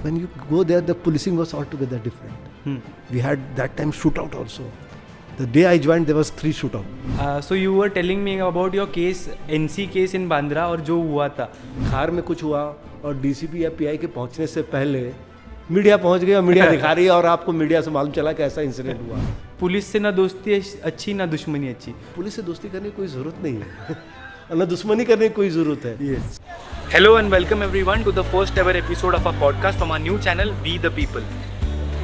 when you go there, the policing was altogether different. We had that time shootout also. The day I joined, there was 3 shootout. So you were telling me about your case, NC case in Bandra और जो हुआ था. खार में कुछ हुआ और DCP या पीआई के पहुंचने से पहले मीडिया पहुंच गया, मीडिया दिखा रही है और आपको मीडिया से मालूम चला कि ऐसा इंसिडेंट हुआ. पुलिस से ना दोस्ती अच्छी ना दुश्मनी अच्छी. पुलिस से दोस्ती करने की कोई ज़रूरत नहीं है और ना दुश्मनी करने की कोई ज़रूरत है. Yes. Hello and welcome everyone to the first ever episode of our podcast from our new channel, We the People.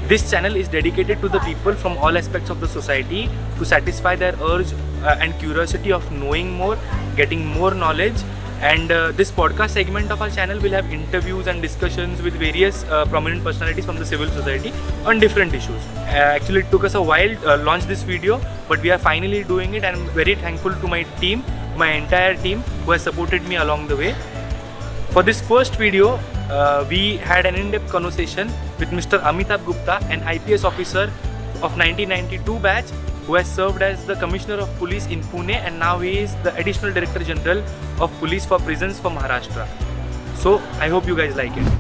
This channel is dedicated to the people from all aspects of the society to satisfy their urge and curiosity of knowing more, getting more knowledge. And this podcast segment of our channel will have interviews and discussions with various prominent personalities from the civil society on different issues. Actually, it took us a while to launch this video, but we are finally doing it, and I'm very thankful to my team, my entire team who has supported me along the way. For this first video, we had an in-depth conversation with Mr. Amitabh Gupta, an IPS officer of 1992 batch who has served as the Commissioner of Police in Pune, and now he is the Additional Director General of Police for Prisons for Maharashtra. So I hope you guys like it.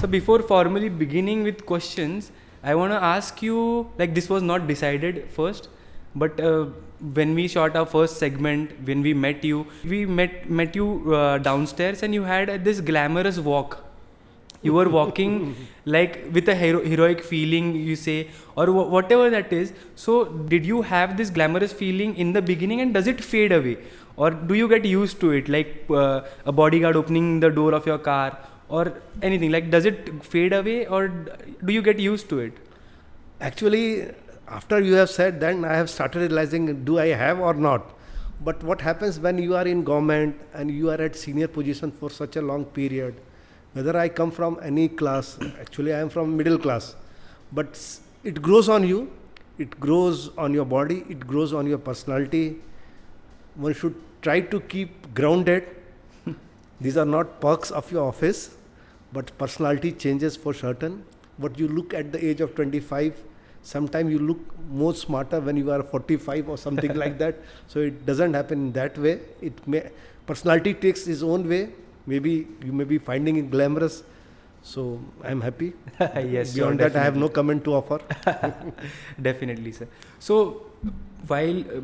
So before formally beginning with questions, I want to ask you, like, this was not decided first, but when we shot our first segment, when we met you, we met you downstairs, and you had this glamorous walk. You were walking like with a heroic feeling, you say, or whatever that is. So did you have this glamorous feeling in the beginning, and does it fade away, or do you get used to it, like a bodyguard opening the door of your car or anything? Like, does it fade away, or do you get used to it? Actually, after you have said, then I have started realizing, do I have or not? But what happens when you are in government and you are at senior position for such a long period, whether I come from any class, actually I am from middle class, but it grows on you, it grows on your body, it grows on your personality. One should try to keep grounded. These are not perks of your office, but personality changes for certain. What you look at the age of 25, sometimes you look more smarter when you are 45 or something like that. So it doesn't happen in that way. Personality takes its own way. Maybe you may be finding it glamorous. So I'm happy. Yes. Beyond that, I have no comment to offer. Definitely, sir. So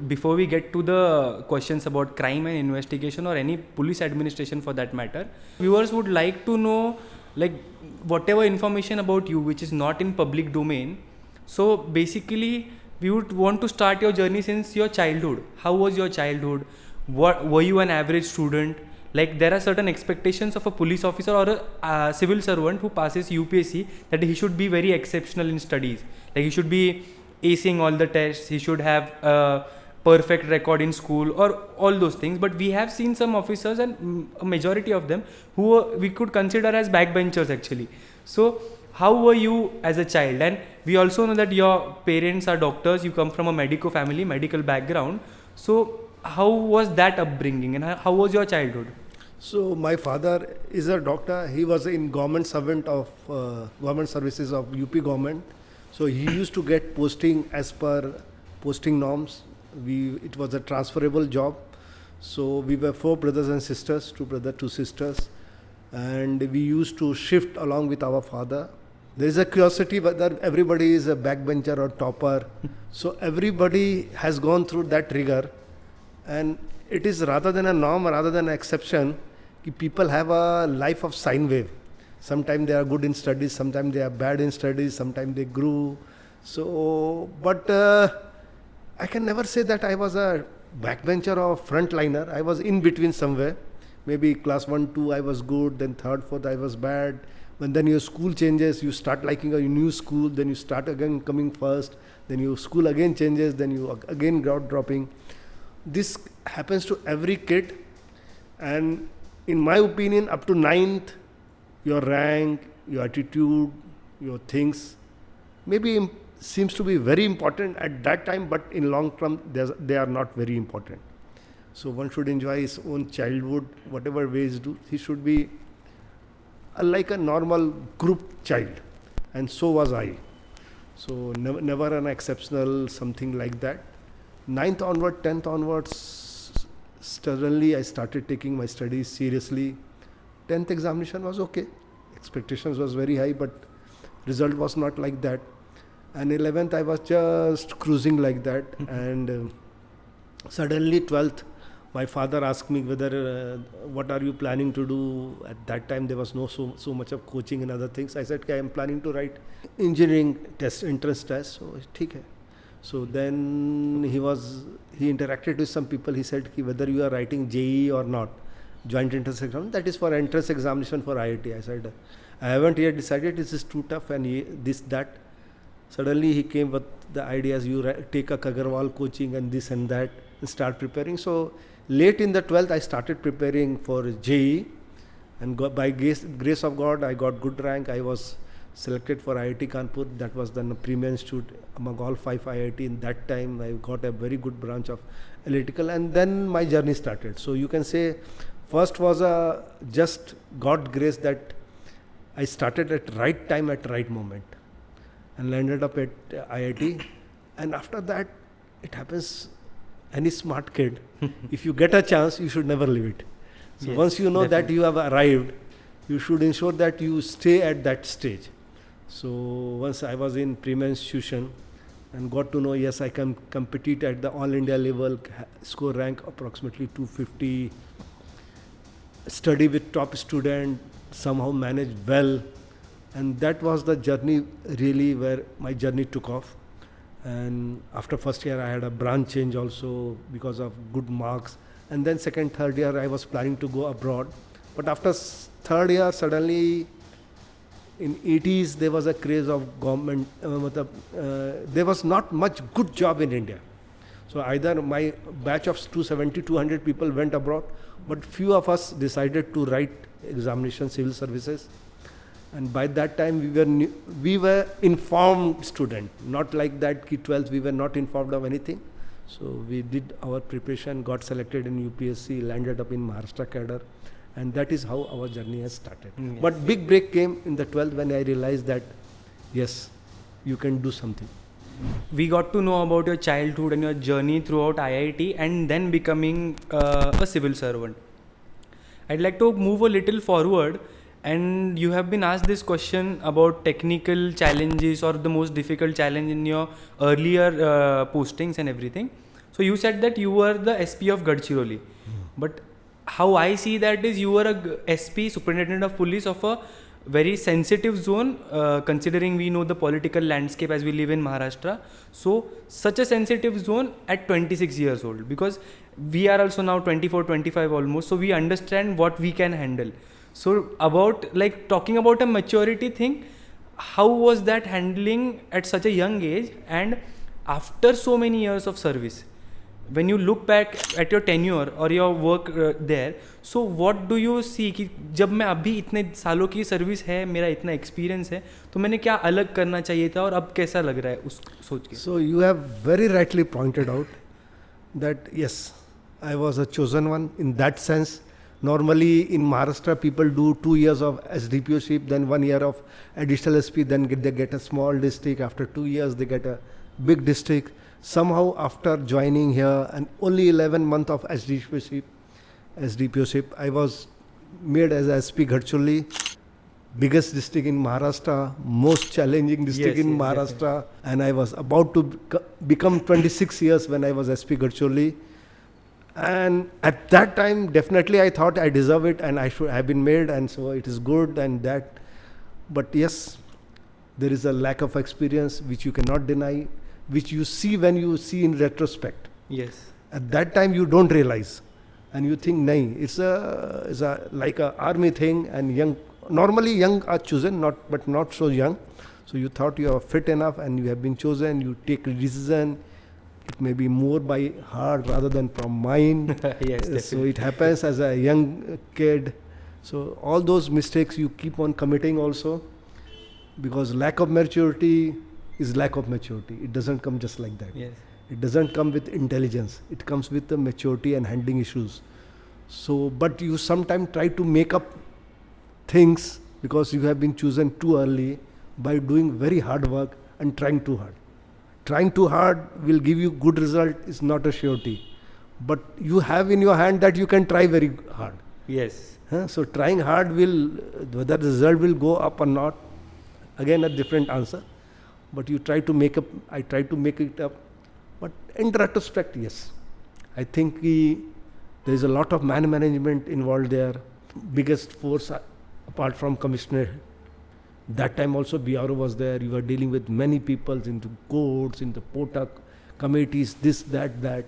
before we get to the questions about crime and investigation or any police administration for that matter, viewers would like to know, like, whatever information about you which is not in public domain. So basically, we would want to start your journey since your childhood. How was your childhood? Were you an average student? Like, there are certain expectations of a police officer or a civil servant who passes UPSC, that he should be very exceptional in studies. Like, he should be acing all the tests, he should have a perfect record in school, or all those things. But we have seen some officers, and a majority of them, who we could consider as backbenchers actually. So how were you as a child? And we also know that your parents are doctors, you come from a medical family, medical background. So how was that upbringing, and how was your childhood? So my father is a doctor. He was in government servant of government services of UP government. So he used to get posting as per posting norms. It was a transferable job. So we were 4 brothers and sisters, 2 brothers, 2 sisters, and we used to shift along with our father. There is a curiosity whether everybody is a backbencher or topper. So everybody has gone through that rigor, and it is rather than a norm, rather than an exception, people have a life of sine wave. Sometimes they are good in studies, sometimes they are bad in studies, sometimes they grew. So, but I can never say that I was a backbencher or frontliner. I was in between somewhere. Maybe class 1, 2 I was good, then 3rd, 4th I was bad. When then your school changes, you start liking a new school, then you start again coming first, then your school again changes, then you again got dropping. This happens to every kid, and in my opinion, up to 9th, your rank, your attitude, your things, maybe seems to be very important at that time, but in long term, they are not very important. So one should enjoy his own childhood, whatever ways do. He should be like a normal group child, and so was I. So never an exceptional something like that. 9th onward, 10th onwards, suddenly I started taking my studies seriously. 10th examination was okay. Expectations was very high, but result was not like that. And 11th I was just cruising like that. And suddenly 12th, my father asked me whether what are you planning to do. At that time there was no so much of coaching and other things. I said, okay, I am planning to write engineering test, entrance test. So okay. So then he interacted with some people. He said whether you are writing JEE or not, joint entrance exam, that is for entrance examination for IIT. I said, I haven't yet decided, this is too tough and this, that. Suddenly he came with the ideas, you take a Agarwal coaching and this and that and start preparing. So late in the 12th, I started preparing for JEE, and by grace of God, I got good rank. I was selected for IIT Kanpur. That was the premier institute among all 5 IIT. In that time, I got a very good branch of electrical, and then my journey started. So you can say, first was just God grace that I started at right time at right moment and landed up at IIT. And after that, it happens, any smart kid, if you get a chance, you should never leave it. So Yes, once you know definitely. that you have arrived, you should ensure that you stay at that stage. So once I was in premier institution and got to know, yes, I can compete at the all India level, score rank approximately 250, study with top student, somehow manage well. And that was the journey really where my journey took off. And after first year, I had a branch change also because of good marks. And then second, third year, I was planning to go abroad. But after third year, suddenly in 80s, there was a craze of government. There was not much good job in India. So either my batch of 270, 200 people went abroad, but few of us decided to write examination, civil services. And by that time, we were informed student, not like that ki 12th, we were not informed of anything. So we did our preparation, got selected in UPSC, landed up in Maharashtra cadre, and that is how our journey has started. Yes. But big break came in the 12th when I realized that, yes, you can do something. We got to know about your childhood and your journey throughout IIT and then becoming a civil servant. I'd like to move a little forward, and you have been asked this question about technical challenges or the most difficult challenge in your earlier postings and everything. So you said that you were the SP of Gadchiroli, but how I see that is you were a SP, Superintendent of Police of a very sensitive zone, considering we know the political landscape as we live in Maharashtra. So such a sensitive zone at 26 years old, because we are also now 24, 25 almost, so we understand what we can handle. So about like talking about a maturity thing, how was that handling at such a young age and after so many years of service? When you look back at your tenure or your work there, so what do you see कि जब मैं अभी इतने सालों की service है, मेरा इतना एक्सपीरियंस है, तो मैंने क्या अलग करना चाहिए था और अब कैसा लग रहा है उस सोच के? So you have very rightly pointed out that yes, I was a chosen one in that sense. Normally in Maharashtra, people do 2 years of SDPOship, then 1 year of additional SP, then they get a small district. After 2 years, they get a big district. Somehow after joining here and only 11 months of SDPOship, I was made as SP Gadchiroli, biggest district in Maharashtra, most challenging district in Maharashtra. And I was about to become 26 years when I was SP Gadchiroli. And at that time, definitely I thought I deserve it and I should have been made, and so it is good and that. But yes, there is a lack of experience which you cannot deny, which you see when you see in retrospect. Yes. At that time, you don't realize, and you think, "Nahi, it's a like a army thing." And young, normally young are chosen, but not so young. So you thought you are fit enough and you have been chosen, you take a decision. It may be more by heart rather than from mind. Yes, So definitely. it happens as a young kid. So all those mistakes you keep on committing also, because lack of maturity is lack of maturity. It doesn't come just like that. Yes. It doesn't come with intelligence. It comes with the maturity and handling issues. So, but you sometimes try to make up things because you have been chosen too early by doing very hard work and trying too hard. Trying too hard will give you good result is not a surety. But you have in your hand that you can try very hard. Yes. So trying hard will, whether the result will go up or not, again a different answer. But you try to make up, I try to make it up. But in retrospect, yes. I think there is a lot of man management involved there. Biggest force apart from commissioner. That time also BRO was there. You were dealing with many people into courts, into POTA committees, this, that.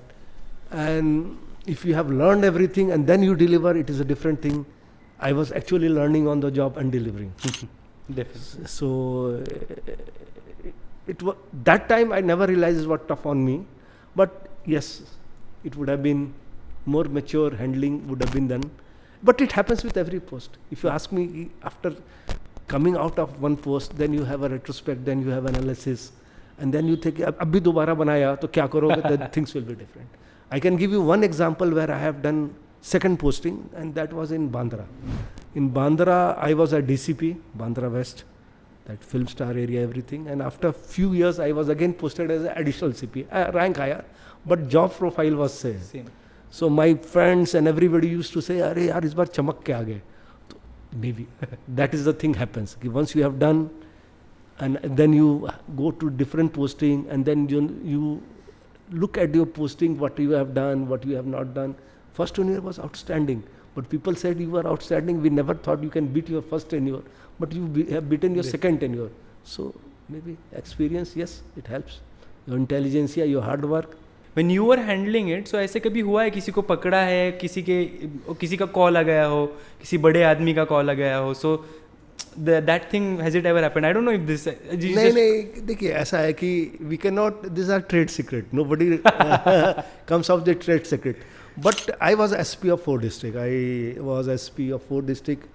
And if you have learned everything and then you deliver, it is a different thing. I was actually learning on the job and delivering. Definitely. So it was that time I never realized what tough on me, but yes, it would have been more mature handling would have been done. But it happens with every post. If you ask me, after coming out of one post, then you have a retrospect, then you have analysis, and then you think, abhi dobara banaya, to kya karoge? Then things will be different. I can give you one example where I have done second posting, and that was in Bandra. In Bandra, I was a DCP, Bandra West, that film star area, everything. And after few years, I was again posted as an additional CP, rank higher, but job profile was same. So my friends and everybody used to say, "Arey yaar, is baar chamak ke aa gaye." Maybe that is the thing happens. Once you have done, and then you go to different posting, and then you look at your posting, what you have done, what you have not done. First tenure was outstanding, but people said you were outstanding. We never thought you can beat your first tenure, but you have beaten your second tenure. So maybe experience, yes, it helps. Your intelligence, your hard work. When you were handling it, so ऐसे कभी हुआ है किसी को पकड़ा है, किसी का कॉल आ गया हो, किसी बड़े आदमी का कॉल आ गया हो, so that thing, has it ever happened? I don't know if this नहीं देखिए ऐसा है कि we cannot, these are trade secret, nobody comes out the trade secret. But I was SP of 4 district. I was SP of 4 district,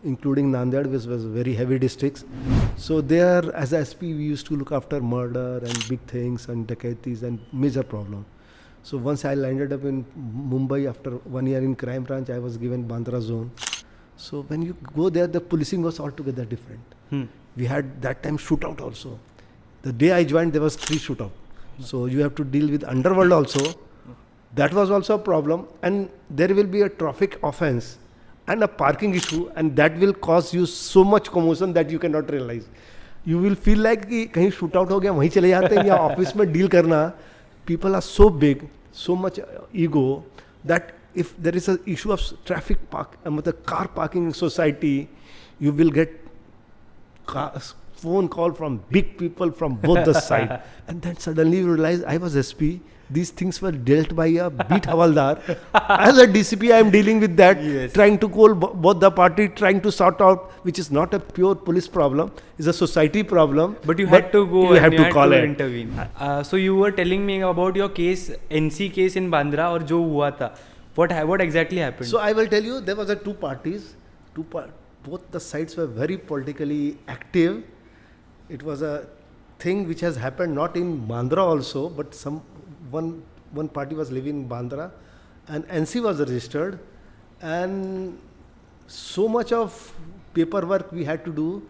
including Nanded, which was very heavy districts. So there, as SP, we used to look after murder and big things and dacoities and major problem. So once I landed up in Mumbai after 1 year in crime branch, I was given Bandra zone. So when you go there, the policing was altogether different. We had that time shootout also. The day I joined, there was 3 shootout. So you have to deal with underworld also. That was also a problem. And there will be a traffic offense and a parking issue, and that will cause you so much commotion that you cannot realize. You will feel like कि कहीं shootout हो गया वहीं चले जाते हैं या office में deal करना. People are so big, so much ego that if there is an issue of traffic car parking in society, you will get phone call from big people from both the side. And then suddenly you realize I was SP. These things were dealt by a beat Havaldar. As a DCP, I am dealing with that, Yes. trying to call both the party, trying to sort out, which is not a pure police problem, it's a society problem. But you had to go you and have you to had call to it. intervene. So you were telling me about your case, NC case in Bandra, और जो हुआ था. What exactly happened? So I will tell you, there was a two parties. Both the sides were very politically active. It was a thing which has happened not in Bandra also, but one party was living in Bandra, and NC was registered, and so much of paperwork we had to do.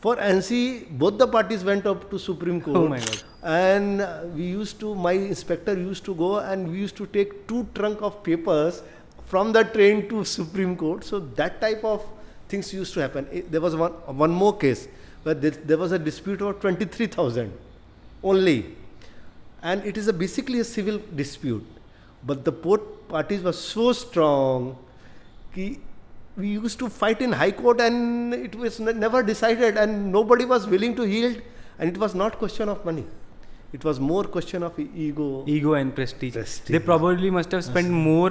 For NC, both the parties went up to Supreme Court. Oh my God. And my inspector used to go, and we used to take 2 trunk of papers from the train to Supreme Court. So that type of things used to happen. There was one more case where there was a dispute over 23,000 only. And it is basically a civil dispute. But the both parties were so strong that we used to fight in High Court, and it was never decided, and nobody was willing to yield. And it was not question of money. It was more question of ego and prestige. They probably must have spent more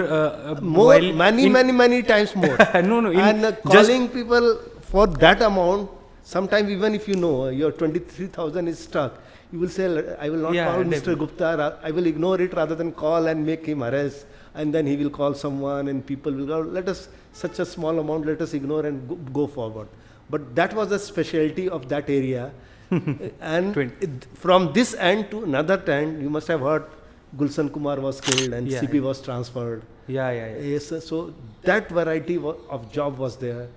many times more. No, and calling people for that amount, Sometime even if you know your 23,000 is stuck, you will say, I will not call Mr. Gupta, I will ignore it rather than call and make him arrest, and then he will call someone and people will go, let us, such a small amount, let us ignore and go forward. But that was the specialty of that area. And from this end to another end, you must have heard Gulshan Kumar was killed and CP was transferred. Yes, so that variety of job was there.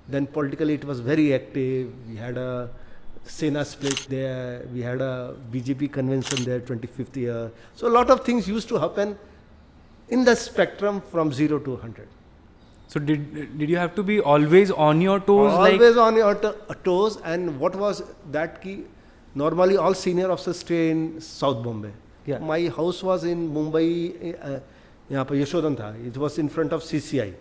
Then politically it was very active. We had a Sena split there. We had a BJP convention there, 25th year. So a lot of things used to happen in the spectrum from 0 to 100. So did you have to be always on your toes? Always on your toes. And what was that key? Normally all senior officers stay in South Bombay. Yeah. My house was in Mumbai, यहाँ पर यशोधन था. It was in front of CCI.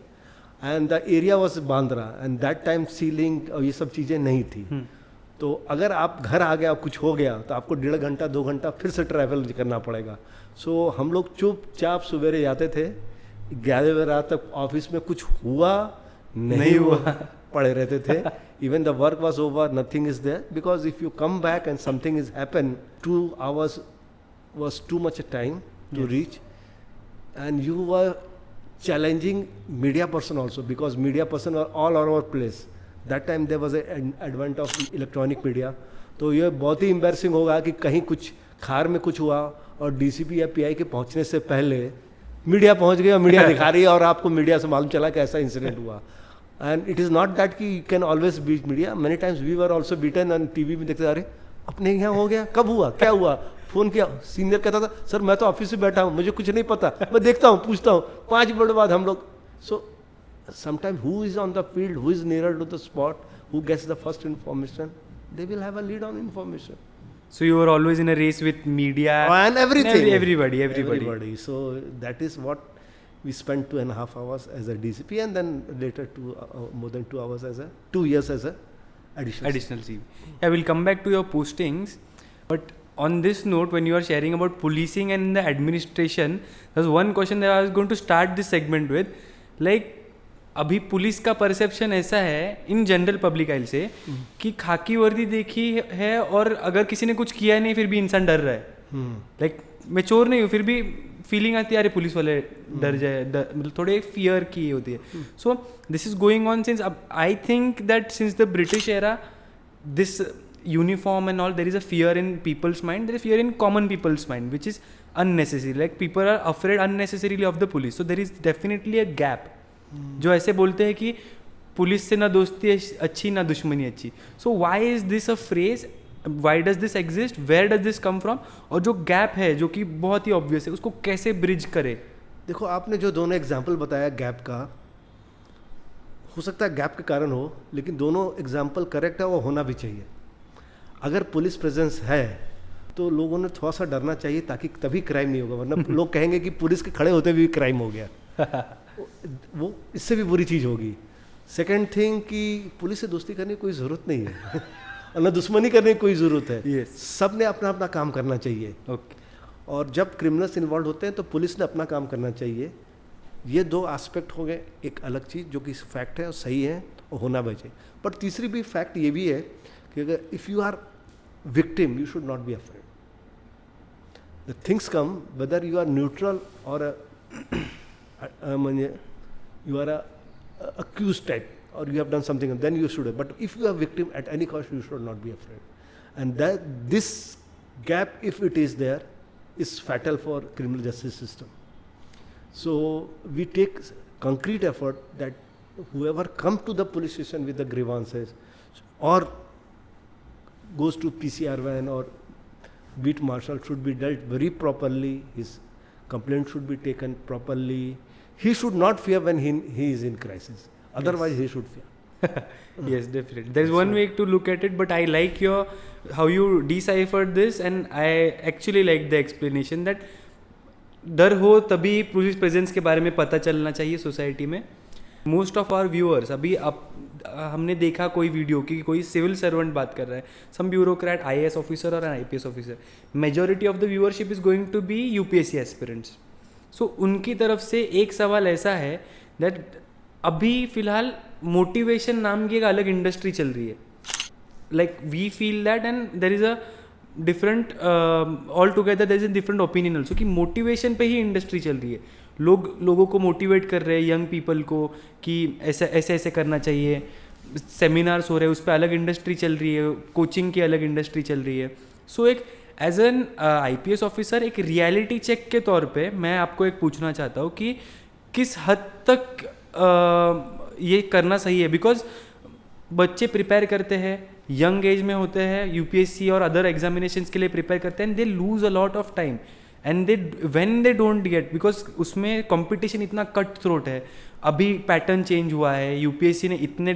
And the area was Bandra. And that time ceiling और ये सब चीज़ें नहीं थी. तो अगर आप घर आ गया कुछ हो गया तो आपको 1.5 घंटा 2 घंटा फिर से ट्रैवल करना पड़ेगा. सो हम लोग चुपचाप सवेरे जाते थे, 11 बजे रात तक ऑफिस में कुछ हुआ नहीं हुआ पड़े रहते थे. Even the work was over, nothing is there, because if you come back and something is happened, 2 hours was too much time to reach, and you were challenging media person also, because media person were all over place. That time there was an advent of electronic media. तो ये बहुत ही embarrassing होगा कि कहीं कुछ खार में कुछ हुआ और डीसीपी या पीआई के पहुंचने से पहले मीडिया पहुंच गई और मीडिया दिखा रही है और आपको मीडिया से मालूम चला कि ऐसा इंसिडेंट हुआ. And it is not that कि you can always beat media. Many times we were also beaten on TV में देखते, अरे अपने यहाँ हो गया, कब हुआ, क्या हुआ, फ़ोन किया, सीनियर कहता था सर मैं तो ऑफिस में बैठा हूँ, मुझे कुछ नहीं पता, मैं देखता हूँ पूछता हूँ, 5 मिनट बाद हम लोग. So sometime who is on the field, who is near to the spot, who gets the first information, they will have a lead on information. So you were always in a race with media and everything. Everybody. So that is what we spent 2.5 hours as a DCP, and then later more than 2 hours as 2 years as a additional CP. Yeah, we'll come back to your postings. But on this note, when you are sharing about policing and the administration, there's one question that I was going to start this segment with. Like, अभी police का perception ऐसा है in general public आइल से कि खाकी वर्दी देखी है और अगर किसी ने कुछ किया नहीं फिर भी इंसान डर रहा है. लाइक मैं चोर नहीं हूँ फिर भी फीलिंग आती है अरे पुलिस वाले डर जाए, मतलब थोड़े फियर की होती है. So this is going on since I think that since the British era this uniform and all, there is a fear in people's mind, there is fear in common people's mind which is unnecessary. Like people are afraid unnecessarily of the police. So there is definitely a gap. जो ऐसे बोलते हैं कि police से ना दोस्ती अच्छी ना दुश्मनी अच्छी. So why is this a phrase, why does this exist, where does this come from, और जो गैप है जो कि बहुत ही ऑब्वियस है उसको कैसे ब्रिज करे. देखो आपने जो दोनों एग्जाम्पल बताया गैप का, हो सकता है गैप के कारण हो, लेकिन दोनों एग्जाम्पल करेक्ट है, वो होना भी चाहिए. अगर पुलिस प्रेजेंस है तो लोगों ने थोड़ा सा डरना चाहिए ताकि तभी क्राइम नहीं होगा, वरना लोग कहेंगे कि पुलिस के खड़े होते भी क्राइम हो गया. वो इससे भी बुरी चीज़ होगी. सेकंड थिंग कि पुलिस से दोस्ती करने की कोई ज़रूरत नहीं है और न दुश्मनी करने की कोई ज़रूरत है. yes. सब ने अपना अपना काम करना चाहिए. और जब क्रिमिनल्स इन्वॉल्व होते हैं तो पुलिस ने अपना काम करना चाहिए. ये 2 एस्पेक्ट हो गए. एक अलग चीज़ जो कि फैक्ट है और सही है और होना भी चाहिए. पर तीसरी भी फैक्ट ये भी है कि अगर if you are victim you should not be afraid. The things come whether you are neutral और you are a accused type or you have done something, and then you should have. But if you are victim, at any cost you should not be afraid. And that this gap, if it is there, is fatal for criminal justice system. So we take concrete effort that whoever come to the police station with the grievances or goes to PCR van or beat marshal should be dealt very properly. His complaint should be taken properly. He should not fear when he is in crisis. Otherwise, yes. He should fear. Yes, definitely. There is one way to look at it, but I like how you deciphered this, and I actually like the explanation that डर हो तभी police presence के बारे में पता चलना चाहिए society में. मोस्ट ऑफ आवर व्यूअर्स, अभी हमने देखा कोई वीडियो कि कोई सिविल सर्वेंट बात कर रहा है, सम ब्यूरोक्रेट, IAS ऑफिसर और IPS officer. Majority of the viewership is going to be UPSC aspirants. So उनकी तरफ से एक सवाल ऐसा है दैट अभी फिलहाल मोटिवेशन नाम की एक अलग इंडस्ट्री चल रही है. like we feel that, and there is a different altogether there is a different opinion also कि motivation पे ही industry चल रही है. लोगों को मोटिवेट कर रहे हैं, यंग पीपल को, कि ऐसे ऐसे करना चाहिए. सेमिनार्स हो रहे हैं, उस पर अलग इंडस्ट्री चल रही है, कोचिंग की अलग इंडस्ट्री चल रही है. सो एक एज एन IPS ऑफिसर एक रियलिटी चेक के तौर पे मैं आपको एक पूछना चाहता हूँ कि किस हद तक ये करना सही है. बिकॉज बच्चे प्रिपेयर करते हैं, यंग एज में होते हैं, UPSC और अदर एग्जामिनेशंस के लिए प्रिपेयर करते हैं, and they lose a lot of time, and they when they don't get, because उसमें कंपटीशन इतना कट थ्रोट है. अभी पैटर्न चेंज हुआ है, UPSC ने इतने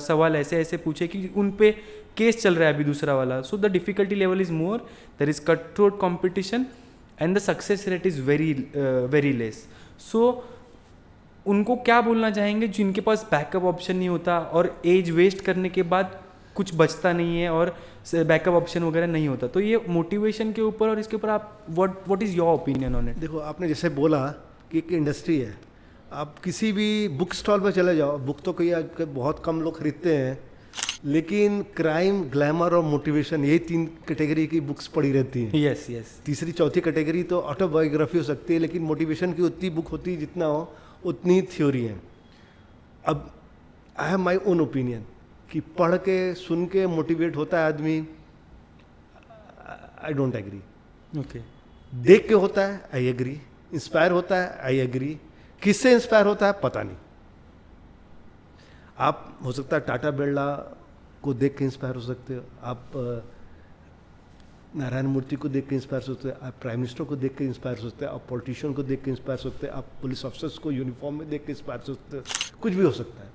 सवाल ऐसे ऐसे पूछे कि उन पे केस चल रहा है अभी दूसरा वाला. So the difficulty level is more, there is cut throat competition, and the success rate is very less. So उनको क्या बोलना चाहेंगे जिनके पास बैकअप ऑप्शन नहीं होता और एज वेस्ट करने के बाद कुछ बचता नहीं है और बैकअप ऑप्शन वगैरह नहीं होता. तो ये मोटिवेशन के ऊपर और इसके ऊपर आप what is your opinion on it? देखो, आपने जैसे बोला कि एक इंडस्ट्री है, आप किसी भी बुक स्टॉल में चले जाओ, बुक तो कोई आज बहुत कम लोग खरीदते हैं, लेकिन क्राइम, ग्लैमर और मोटिवेशन, यही 3 कैटेगरी की बुक्स पड़ी रहती हैं. Yes yes. तीसरी चौथी कैटेगरी तो ऑटोबायोग्राफी हो सकती है, लेकिन मोटिवेशन की उतनी बुक होती है जितना हो उतनी थ्योरी है. अब I have my own opinion कि पढ़ के सुन के मोटिवेट होता है आदमी, आई डोंट एग्री. ओके. देख के होता है, आई एग्री. इंस्पायर होता है, आई एग्री. किससे इंस्पायर होता है पता नहीं. आप हो सकता है टाटा बिरला को देख के इंस्पायर हो सकते हो, आप नारायण मूर्ति को देख के इंस्पायर हो सकते हैं, आप प्राइम मिनिस्टर को देख के इंस्पायर हो सकते हैं, आप पॉलिटिशियन को देख के इंस्पायर हो सकते हैं, आप पुलिस ऑफिसर्स को यूनिफॉर्म में देख के इंस्पायर हो सकते हैं, कुछ भी हो सकता है.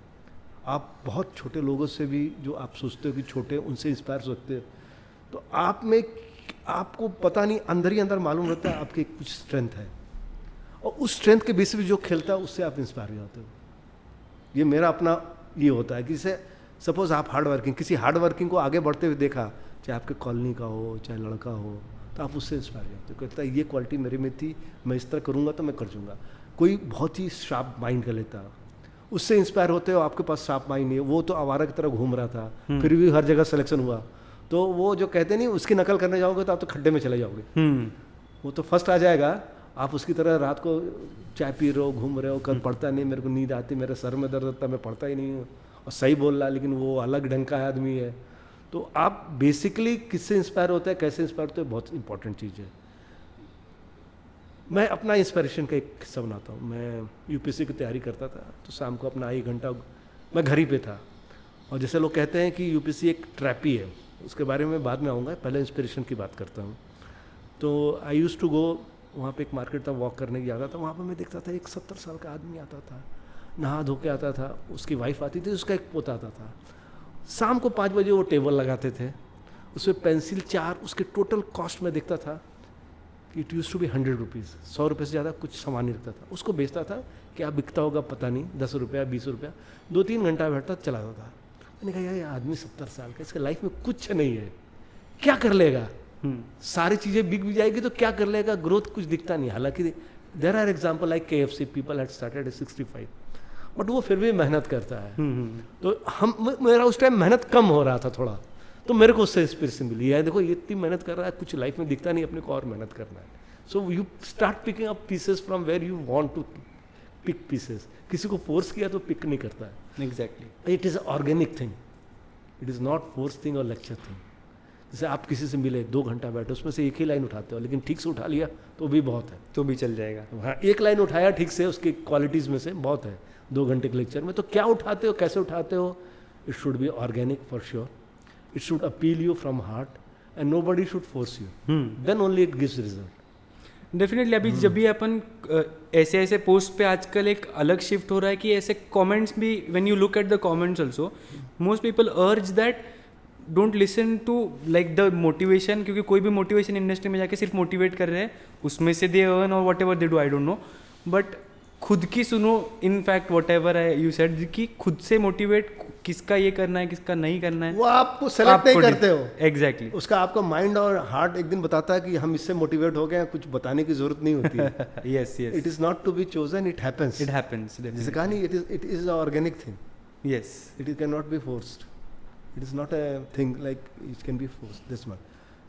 आप बहुत छोटे लोगों से भी, जो आप सोचते हो कि छोटे, उनसे इंस्पायर हो सकते हो. तो आप में, आपको पता नहीं, अंदर ही अंदर मालूम रहता है आपकी कुछ स्ट्रेंथ है, और उस स्ट्रेंथ के बेसिस पे जो खेलता है उससे आप इंस्पायर हो जाते हो. ये मेरा अपना ये होता है कि जैसे सपोज आप हार्ड वर्किंग, किसी हार्ड वर्किंग को आगे बढ़ते हुए देखा, चाहे आपके कॉलोनी का हो, चाहे लड़का हो, तो आप उससे इंस्पायर हो जाते हो. कहता है ये क्वालिटी मेरे में थी, मैं इस तरह करूँगा तो मैं कर दूँगा. कोई बहुत ही शार्प माइंड का लेता, उससे इंस्पायर होते हो. आपके पास शार्प माइंड नहीं है, वो तो आवारा की तरह घूम रहा था, फिर भी हर जगह सिलेक्शन हुआ. तो वो जो कहते नहीं, उसकी नकल करने जाओगे तो आप तो खड्डे में चले जाओगे. वो तो फर्स्ट आ जाएगा, आप उसकी तरह रात को चाय पी रहे हो, घूम रहे हो, कल पढ़ता नहीं, मेरे को नींद आती, मेरे सर में दर्द होता, मैं पढ़ता ही नहीं हूँ, और सही बोल रहा, लेकिन वो अलग ढंग का आदमी है. तो आप बेसिकली किससे इंस्पायर होते हैं, कैसे इंस्पायर होते हैं, बहुत इंपॉर्टेंट चीज़ है. मैं अपना इंस्पिरेशन का एक हिस्सा बनाता हूँ. मैं UPSC की तैयारी करता था, तो शाम को अपना 1 घंटा मैं घर ही पे था. और जैसे लोग कहते हैं कि UPSC एक ट्रैपी है, उसके बारे में बाद में आऊँगा, पहले इंस्पिरेशन की बात करता हूँ. तो आई यूज़ टू गो, वहाँ पे एक मार्केट था, वॉक करने जाता था. वहाँ पे मैं देखता था एक 70 साल का आदमी आता था, नहा धो के आता था, उसकी वाइफ आती थी, उसका एक पोता आता था. शाम को 5 बजे वो टेबल लगाते थे, उसमें पेंसिल 4, उसके टोटल कॉस्ट में देखता था कि it use to be 100 rupees, 100 रुपये से ज़्यादा कुछ सामान नहीं रखता था. उसको बेचता था, क्या बिकता होगा पता नहीं, 10 रुपया 20 रुपया, 2-3 घंटा बैठता चला जाता था. मैंने कहा यार, ये आदमी 70 साल का, इसके लाइफ में कुछ नहीं है, क्या कर लेगा. सारी चीज़ें बिक भी जाएगी तो क्या कर लेगा, ग्रोथ कुछ दिखता नहीं. हालांकि there are example like KFC, people had started at 65, but वो फिर भी मेहनत करता है. तो मेरा उस टाइम मेहनत कम हो रहा था थोड़ा, तो मेरे को उससे इंस्पिरेशन मिली है. देखो, ये इतनी मेहनत कर रहा है, कुछ लाइफ में दिखता नहीं, अपने को और मेहनत करना है. So you start picking up pieces from where you want to pick pieces. किसी को फोर्स किया तो पिक नहीं करता है. Exactly. It is organic thing, it is not force thing और लेक्चर थिंग. जैसे आप किसी से मिले, 2 घंटा बैठे, उसमें से एक ही लाइन उठाते हो, लेकिन ठीक से उठा लिया तो भी बहुत है, तो भी चल जाएगा. हाँ, एक लाइन उठाया ठीक से, उसकी क्वालिटीज़ में से बहुत है 2 घंटे के लेक्चर में. तो क्या उठाते हो, कैसे उठाते हो, it should be organic for sure. It should appeal you from heart, and nobody should force you, then only it gives result. Definitely. अभी जब भी अपन ऐसे ऐसे पोस्ट पे आजकल एक अलग शिफ्ट हो रहा है कि ऐसे कमेंट्स भी, when you look at the comments also, most people are that don't listen to like the motivation, क्योंकि कोई भी मोटिवेशन इंडस्ट्री में जाके सिर्फ मोटिवेट कर रहे हैं, उसमें से दे अर्न और what ever they do, I don't know, but खुद की सुनो. In fact what ever you said कि खुद से मोटिवेट, किसका ये करना है, किसका नहीं करना है, वो आपको सेलेक्ट नहीं करते हो. एग्जैक्टली. उसका आपका माइंड और हार्ट एक दिन बताता है कि हम इससे मोटिवेट हो गए, कुछ बताने की जरूरत नहीं होती है. Yes yes. It is not to be chosen, it happens. It happens. जैसे कहा नहीं, it is organic thing. Yes. It can not be forced. It is not a thing like it can be force this one.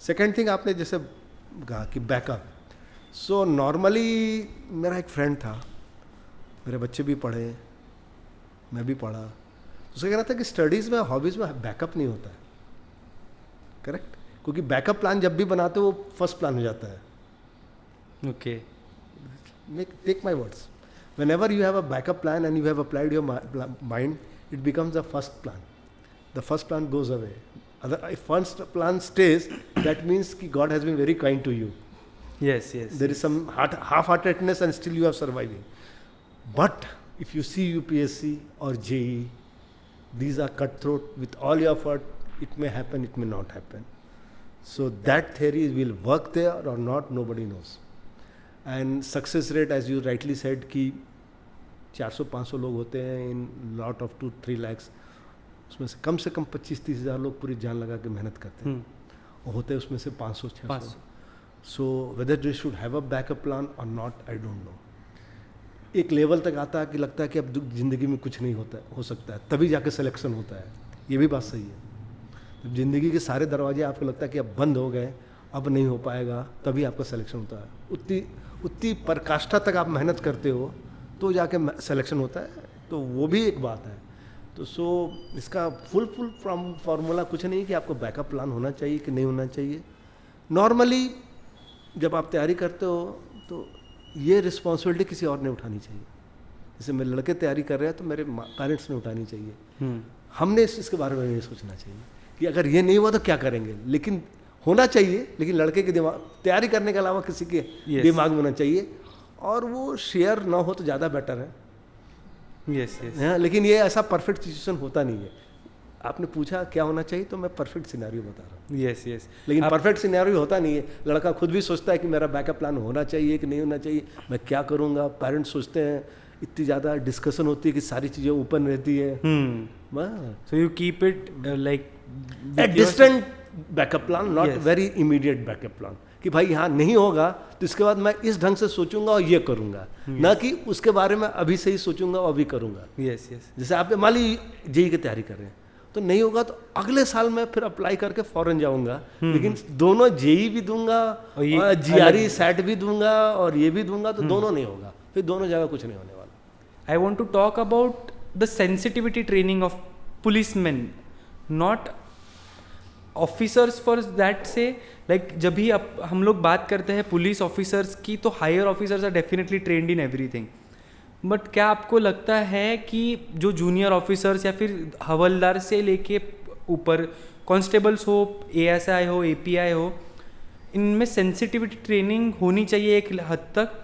Second thing आपने जैसे कहा कि backup. So normally मेरा एक friend था, मेरे बच्चे भी पढ़े, मैं भी पढ़ा. उसका कहना था कि स्टडीज़ में हॉबीज़ में बैकअप नहीं होता है. करेक्ट. क्योंकि बैकअप प्लान जब भी बनाते हो वो फर्स्ट प्लान हो जाता है. Okay. Take my words. Whenever you have a backup plan and you have applied your mind, it becomes the first plan. The first plan goes away. If first plan stays, that means that God has been very kind to you. Yes, yes. There is some half-heartedness and still you are surviving. But if you see UPSC or JEE, these are cutthroat. With all your effort, it may happen, it may not happen. So that theory will work there or not, nobody knows. And success rate as you rightly said कि 400-500 लोग होते हैं in lot of 2-3 lakhs, उसमें से कम 25-30 हज़ार लोग पूरी जान लगा के मेहनत करते हैं और होते हैं उसमें से 500-600. So whether they should have a backup plan और नॉट, आई डोंट नो. एक लेवल तक आता है कि लगता है कि अब ज़िंदगी में कुछ नहीं होता हो सकता है, तभी जाके सिलेक्शन होता है. ये भी बात सही है. जब ज़िंदगी के सारे दरवाजे आपको लगता है कि अब बंद हो गए, अब नहीं हो पाएगा, तभी आपका सिलेक्शन होता है. उतनी पराकाष्ठा तक आप मेहनत करते हो तो जाके सिलेक्शन होता है. तो वो भी एक बात है. तो सो इसका फुल फार्मूला कुछ नहीं कि आपको बैकअप प्लान होना चाहिए कि नहीं होना चाहिए. नॉर्मली जब आप तैयारी करते हो तो ये रिस्पॉन्सिबिलिटी किसी और ने उठानी चाहिए. जैसे मेरे लड़के तैयारी कर रहे हैं तो मेरे पेरेंट्स ने उठानी चाहिए. हमने इसके बारे में नहीं सोचना चाहिए कि अगर ये नहीं हुआ तो क्या करेंगे. लेकिन होना चाहिए, लेकिन लड़के के दिमाग तैयारी करने के अलावा किसी के दिमाग में होना चाहिए, और वो शेयर ना हो तो ज़्यादा बेटर है. Yes yes. हाँ, लेकिन ये ऐसा परफेक्ट सिचुएशन होता नहीं है. आपने पूछा क्या होना चाहिए तो मैं परफेक्ट सिनेरियो बता रहा हूँ. Yes yes. लेकिन परफेक्ट सिनेरियो होता नहीं है. लड़का खुद भी सोचता है कि मेरा बैकअप प्लान होना चाहिए कि नहीं होना चाहिए, मैं क्या करूँगा. पेरेंट्स सोचते हैं, इतनी ज़्यादा डिस्कशन होती है कि सारी चीज़ें ओपन रहती है. So you keep it like a distant backup plan, not very immediate backup plan. कि भाई यहाँ नहीं होगा तो इसके बाद मैं इस ढंग से सोचूंगा और ये करूँगा, ना कि उसके बारे में अभी से ही सोचूंगा और अभी करूँगा. Yes yes. जैसे आप मान ली जेई की तैयारी कर रहे हैं तो नहीं होगा तो अगले साल मैं फिर अप्लाई करके फॉरेन जाऊँगा. लेकिन दोनों जेई भी दूंगा और जीआरई सेट भी दूंगा और ये भी दूंगा, तो दोनों नहीं होगा. फिर दोनों जगह कुछ नहीं होने वाला. I want to talk about the sensitivity training of policeman, not officers for that. Say like जब भी हम लोग बात करते हैं पुलिस ऑफिसर्स की, तो higher officers are definitely trained in everything. But क्या आपको लगता है कि जो जूनियर ऑफिसर्स या फिर हवलदार से लेके ऊपर कांस्टेबल्स हो, एएसआई हो, एपीआई हो, इनमें सेंसिटिविटी ट्रेनिंग होनी चाहिए एक हद तक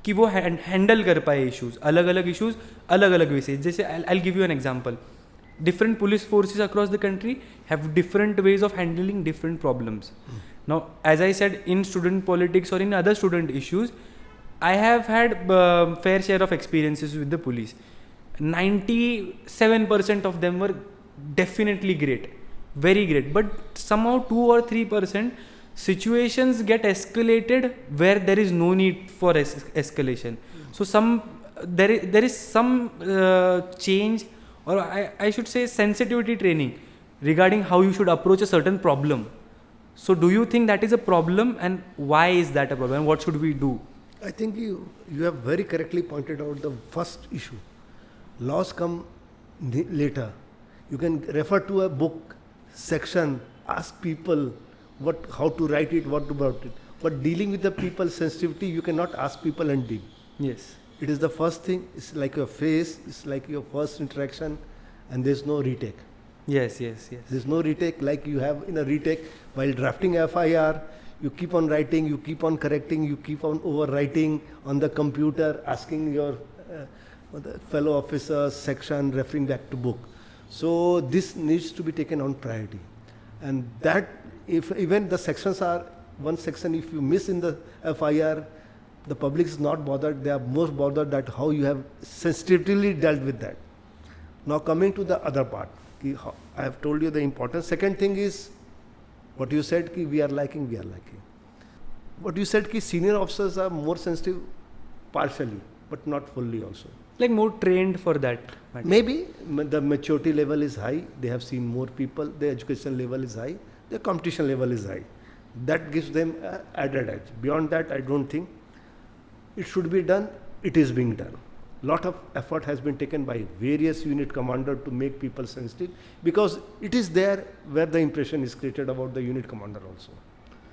कि वो हैंडल कर पाए इश्यूज, अलग अलग इश्यूज, अलग अलग विषय. जैसे I give you an example. Different police forces across the country have different ways of handling different problems. Now, as I said, in student politics or in other student issues, I have had fair share of experiences with the police. 97% of them were definitely great, very great. But somehow 2 or 3% situations get escalated where there is no need for escalation. So there is some change, or I should say sensitivity training regarding how you should approach a certain problem. So do you think that is a problem, and why is that a problem, and what should we do? I think you have very correctly pointed out the first issue. Laws come later. You can refer to a book section, ask people how to write it, what about it. But dealing with the people sensitivity, you cannot ask people and deal. Yes. It is the first thing. It's like your face. It's like your first interaction, and there's no retake. Yes, yes, yes. There's no retake like you have in a retake while drafting FIR. You keep on writing, you keep on correcting, you keep on overwriting on the computer, asking your fellow officers, section, referring back to book. So this needs to be taken on priority. And that, if even the sections are one section, if you miss in the FIR, the public is not bothered. They are most bothered that how you have sensitively dealt with that. Now coming to the other part, I have told you the importance. Second thing is what you said, we are lacking. What you said, senior officers are more sensitive partially, but not fully also. like more trained for that matter. Maybe the maturity level is high, they have seen more people, their education level is high, their competition level is high. That gives them an added edge. Beyond that, I don't think it should be done. It is being done. Lot of effort has been taken by various unit commander to make people sensitive, because it is there where the impression is created about the unit commander also.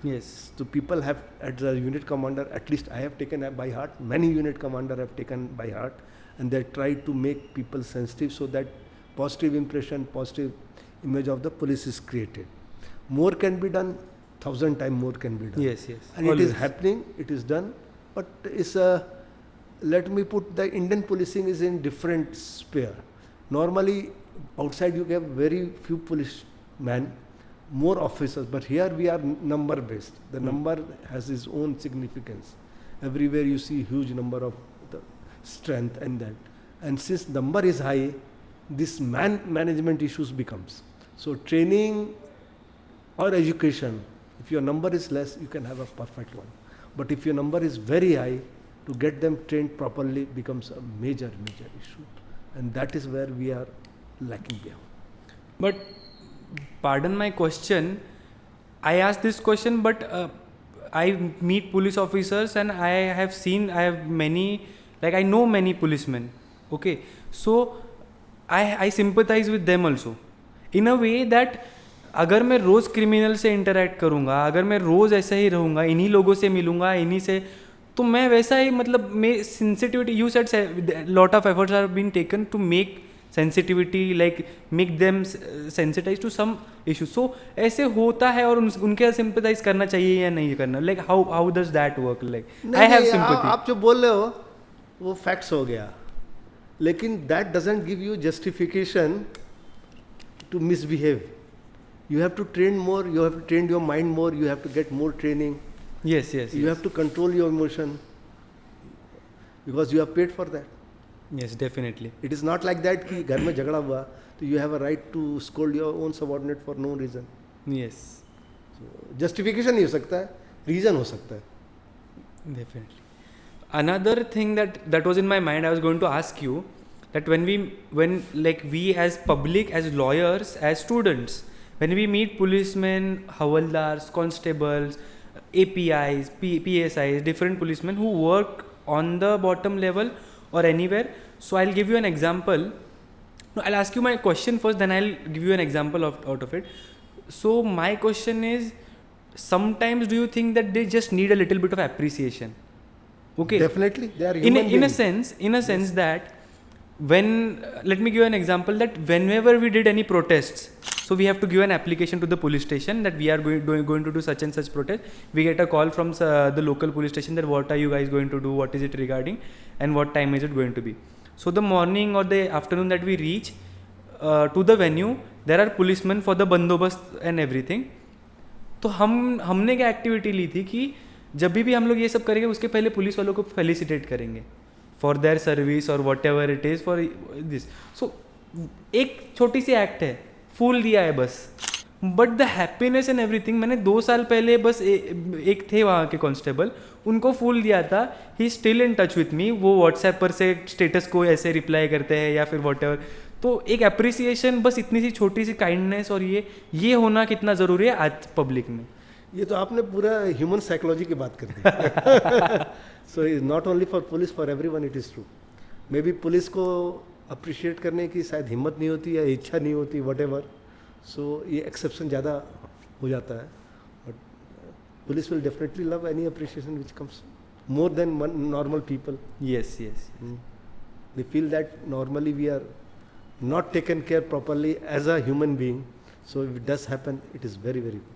Yes. So people have, as the unit commander, at least I have taken by heart, many unit commander have taken by heart, and they try to make people sensitive so that positive impression, positive image of the police is created. More can be done, 1,000 times more can be done. Yes, yes. And Always. it is happening, it is done, but it's a, let me put, the Indian policing is in different sphere. Normally, outside you have very few policemen, more officers, but here we are number based. The number has its own significance. Everywhere you see huge number of the strength and that. And since number is high, this management issues becomes. So training or education, if your number is less, you can have a perfect one. But if your number is very high, to get them trained properly becomes a major issue. And that is where we are lacking behind. But pardon my question, I asked this question, but I meet police officers and I have many, like I know many policemen. Okay, so I sympathize with them also in a way that अगर मैं रोज़ criminal से interact करूँगा, अगर मैं रोज़ ऐसे ही रहूँगा, इन्हीं लोगों से मिलूँगा, इन्हीं से, तो मैं वैसा ही, मतलब मैं sensitivity, you said lot of efforts are been taken to make sensitivity, like make them sensitise to some issue. So ऐसे होता है और उनके साथ सिंपैथाइज करना चाहिए या नहीं करना, like how does that work, like I have sympathy. आप जो बोल रहे हो वो फैक्ट्स हो गया, लेकिन that doesn't give you justification to misbehave. You have to train more, you have to train your mind more, you have to get more training. Yes. You have to control your emotion because you are paid for that. Yes, definitely. It is not like that कि घर में झगड़ा हुआ तो you have a right to scold your own subordinate for no reason. Yes. So, justification नहीं हो सकता है, reason हो सकता है. Definitely. Another thing that was in my mind, I was going to ask you that when like we as public, as lawyers, as students, when we meet policemen, havaldars, constables, APIs, PSIs, different policemen who work on the bottom level or anywhere. So I'll give you an example. No, I'll ask you my question first, then I'll give you an example out of it. So my question is, sometimes do you think that they just need a little bit of appreciation? Okay. Definitely, they are human in a sense Yes. that when, let me give you an example, that whenever we did any protests, so we have to give an application to the police station that we are going to do such and such protest. We get a call from the local police station that what are you guys going to do, what is it regarding, and what time is it going to be. So the morning or the afternoon that we reach to the venue, there are policemen for the बंदोबस्त and everything. तो हमने क्या activity ली थी कि जब भी हम लोग ये सब करेंगे उसके पहले पुलिस वालों को फेलिसिटेट करेंगे फॉर देयर सर्विस और whatever it is for this. So एक छोटी सी एक्ट है, फूल दिया है बस, but the happiness and everything. मैंने 2 साल पहले बस एक थे वहाँ के कांस्टेबल, उनको फूल दिया था. He still in touch with me. वो व्हाट्सएप पर से स्टेटस को ऐसे रिप्लाई करते हैं या फिर वॉट एवर. तो एक अप्रिसिएशन, बस इतनी सी छोटी सी काइंडनेस, और ये होना कितना ज़रूरी है आज पब्लिक में. ये तो आपने पूरा ह्यूमन साइकोलॉजी की बात कर दी. So is not only for police, for everyone it is true. Maybe police को अप्रिशिएट करने की शायद हिम्मत नहीं होती या इच्छा नहीं होती, वट एवर. सो ये एक्सेप्शन ज़्यादा हो जाता है. But police will definitely love any appreciation which comes more than normal people. Yes. They feel that normally we are not taken care properly as a human being. So if it does happen, it is very, very good.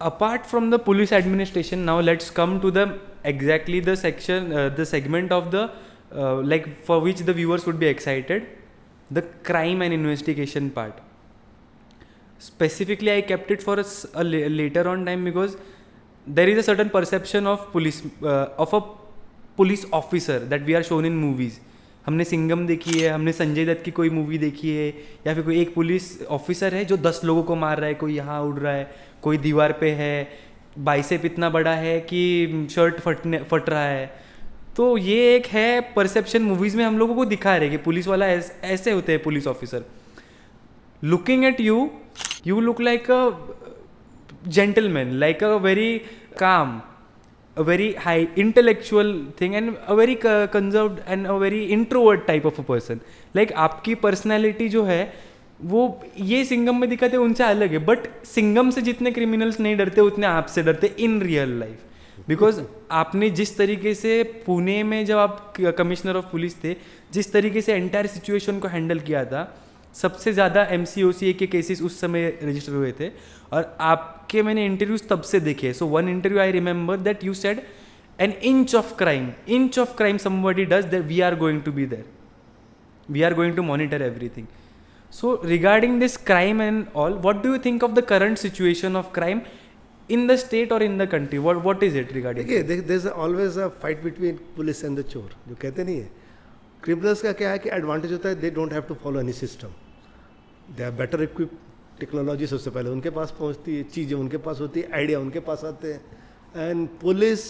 Apart from the police administration, now let's come to the section, the segment of the like for which the viewers would be excited, the crime and investigation part. Specifically, I kept it for a later on time because there is a certain perception of a police officer that we are shown in movies. हमने सिंघम देखी है, हमने संजय दत्त की कोई movie देखी है, या फिर कोई एक पुलिस ऑफिसर है जो 10 लोगों को मार रहा है, कोई यहाँ उड़ रहा है, कोई दीवार पे है, बाइसेप इतना बड़ा है कि शर्ट फट रहा है. तो ये एक है परसेप्शन, मूवीज में हम लोगों को दिखा रहे कि पुलिस वाला ऐसे होते हैं police officer. Looking at you, you look like a gentleman, like a very calm, a very high intellectual thing, and a very conserved and a very introvert type of a person. Like आपकी personality जो है वो ये सिंघम में दिखाते उनसे अलग है, बट सिंघम से जितने क्रिमिनल्स नहीं डरते उतने आपसे डरते इन रियल लाइफ. बिकॉज आपने जिस तरीके से पुणे में जब आप कमिश्नर ऑफ पुलिस थे, जिस तरीके से एंटायर सिचुएशन को हैंडल किया था, सबसे ज़्यादा MCOCA के केसेस उस समय रजिस्टर हुए थे, और आपके मैंने इंटरव्यूज तब से देखे. So one interview I remember that you said an inch of crime somebody does that we are going to be there, we are going to monitor everything. So regarding this crime and all, what do you think of the current situation of crime in the state or in the country? What is it regarding? देखिए, there's always a fight between police and the चोर, जो कहते नहीं है. Criminals का क्या है कि एडवांटेज होता है, they don't have to follow any system, they are better equip. Technology सबसे पहले उनके पास पहुंचती है, चीज़ें उनके पास होती है, आइडिया उनके पास आते हैं. And police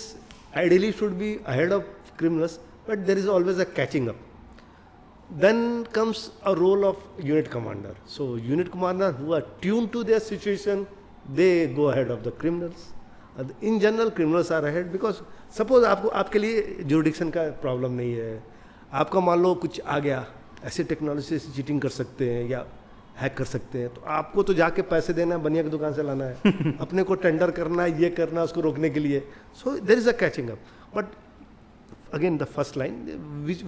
ideally should be ahead of criminals, but there is always a catching up. Then comes a role of unit commander. So unit commander who are tuned to their situation, they go ahead of the criminals. In general, criminals are ahead because suppose आपके लिए jurisdiction का problem नहीं है, आपका मान लो कुछ आ गया, ऐसे टेक्नोलॉजी से चीटिंग कर सकते हैं या हैक कर सकते हैं, तो आपको तो जाके पैसे देना है, बनिया की दुकान से लाना है, अपने को टेंडर करना है, ये करना है उसको रोकने के लिए. So there is a catching up. But again the first line,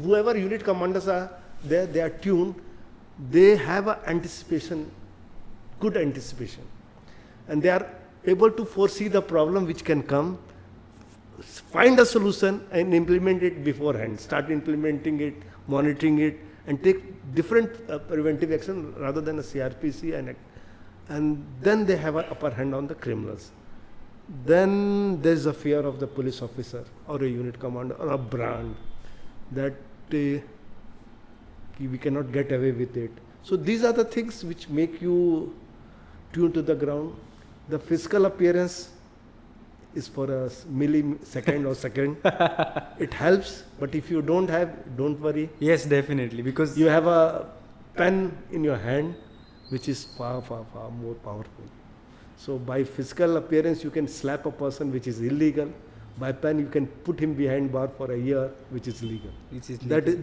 whoever unit commanders are there, they are tuned, they have a anticipation, good anticipation, and they are able to foresee the problem which can come, find a solution and implement it beforehand, start implementing it, monitoring it, and take different preventive action rather than a CRPC, and then they have an upper hand on the criminals. Then there is a fear of the police officer or a unit commander or a brand that we cannot get away with it. So these are the things which make you tune to the ground. The physical appearance is for a millisecond or second. It helps, but if you don't have, don't worry. Yes, definitely, because you have a pen in your hand, which is far, far, far more powerful. So by physical appearance, you can slap a person, which is illegal. By pen, you can put him behind bar for a year, which is legal.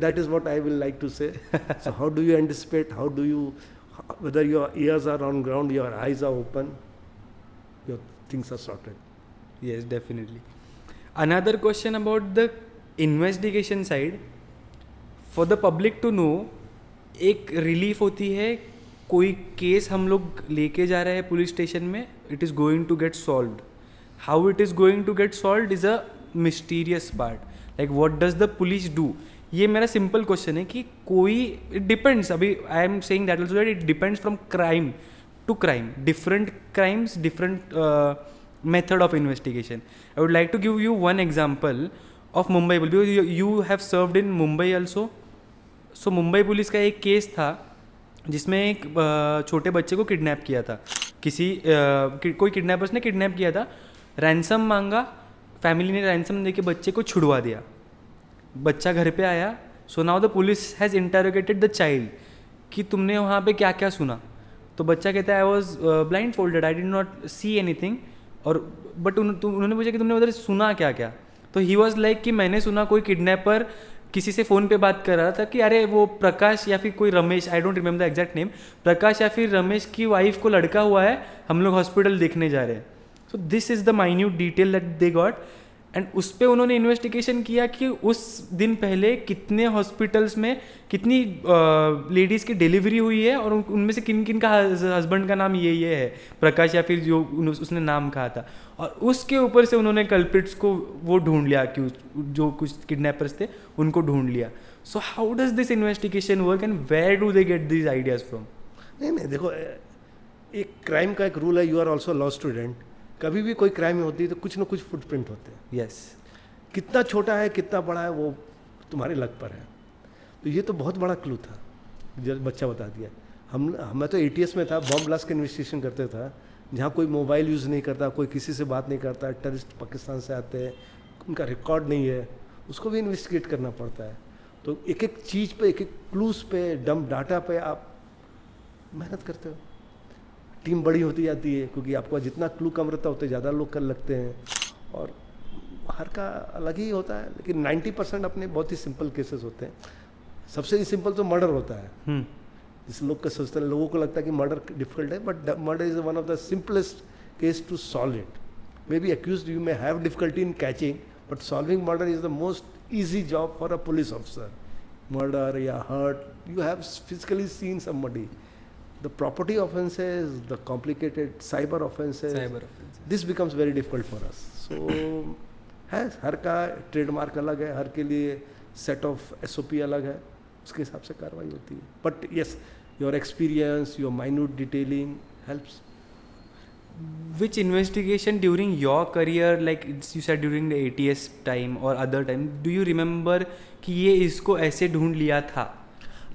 That is what I will like to say. So how do you anticipate? How do you, whether your ears are on ground, your eyes are open, your things are sorted. Yes, definitely. Another question about the investigation side. For the public to know, एक relief होती है, कोई case हम लोग लेके जा रहे हैं पुलिस स्टेशन में, it is going to get solved. How it is going to get solved is a mysterious part. Like what does the police do? ये मेरा सिंपल क्वेश्चन है कि कोई, it depends, अभी I am saying that also that it depends from crime to crime. Different crimes, different method of investigation. I would like to give you one example of Mumbai, because you have served in Mumbai also. So Mumbai police का एक case था जिसमें एक छोटे बच्चे को kidnap किया था, कोई किडनैपर्स ने किडनैप किया था, रैंसम मांगा, फैमिली ने रैंसम देके बच्चे को छुड़वा दिया, बच्चा घर पे आया. So now the police has interrogated the child कि तुमने वहाँ पे क्या क्या सुना. तो बच्चा कहता है I was blind folded, I did not see anything. और बट उन्होंने पूछा कि तुमने उधर सुना क्या क्या. तो ही वॉज लाइक कि मैंने सुना कोई किडनैपर किसी से फ़ोन पे बात कर रहा था कि अरे वो प्रकाश या फिर कोई Ramesh, I don't remember the exact name, Prakash या फिर रमेश की वाइफ को लड़का हुआ है, हम लोग हॉस्पिटल देखने जा रहे हैं. So this is the minute detail that they got. And उस पर उन्होंने इन्वेस्टिगेशन किया कि उस दिन पहले कितने हॉस्पिटल्स में कितनी लेडीज़ की डिलीवरी हुई है और उनमें से किन किन का हस्बैंड का नाम ये है, प्रकाश या फिर जो उसने नाम कहा था. और उसके ऊपर से उन्होंने कल्प्रिट्स को वो ढूंढ लिया कि जो कुछ किडनैपर्स थे उनको ढूंढ लिया. So how does this investigation work and where do they get this ideas from? नहीं, देखो, एक क्राइम का एक रूल है, you are also law student. कभी भी कोई क्राइम होती है तो कुछ ना कुछ फुटप्रिंट होते हैं. यस. कितना छोटा है कितना बड़ा है वो तुम्हारे लक पर है. तो ये तो बहुत बड़ा क्लू था जब बच्चा बता दिया. मैं तो ATS में था, बॉम्ब ब्लास्ट का इन्वेस्टिगेशन करते था, जहाँ कोई मोबाइल यूज़ नहीं करता, कोई किसी से बात नहीं करता, टेररिस्ट पाकिस्तान से आते हैं, उनका रिकॉर्ड नहीं है, उसको भी इन्वेस्टिगेट करना पड़ता है। तो एक एक चीज़ पे, एक एक क्लूज पे, डम डाटा पे आप मेहनत करते हो। टीम बड़ी होती जाती है क्योंकि आपका जितना क्लू कम रहता है उतने ज़्यादा लोग कर लगते हैं, और हर का अलग ही होता है। लेकिन 90% अपने बहुत ही सिंपल केसेस होते हैं। सबसे सिंपल तो मर्डर होता है। जिस लोग का सोचते हैं, लोगों को लगता है कि मर्डर डिफिकल्ट है, but murder is one of the simplest case to solve it. May be accused you may have difficulty in catching, but solving murder is the most easy job for a police officer. Murder या hurt, you have physically seen somebody. The property offenses, the complicated cyber offenses, this becomes very difficult for us. So है, हर का trademark अलग है, हर के लिए set of SOP अलग है, उसके हिसाब से कार्रवाई होती है। But yes, your experience, your minute detailing helps. Which investigation during your career, like you said during the ATS time or other time, do you remember कि ये इसको ऐसे ढूंढ लिया था?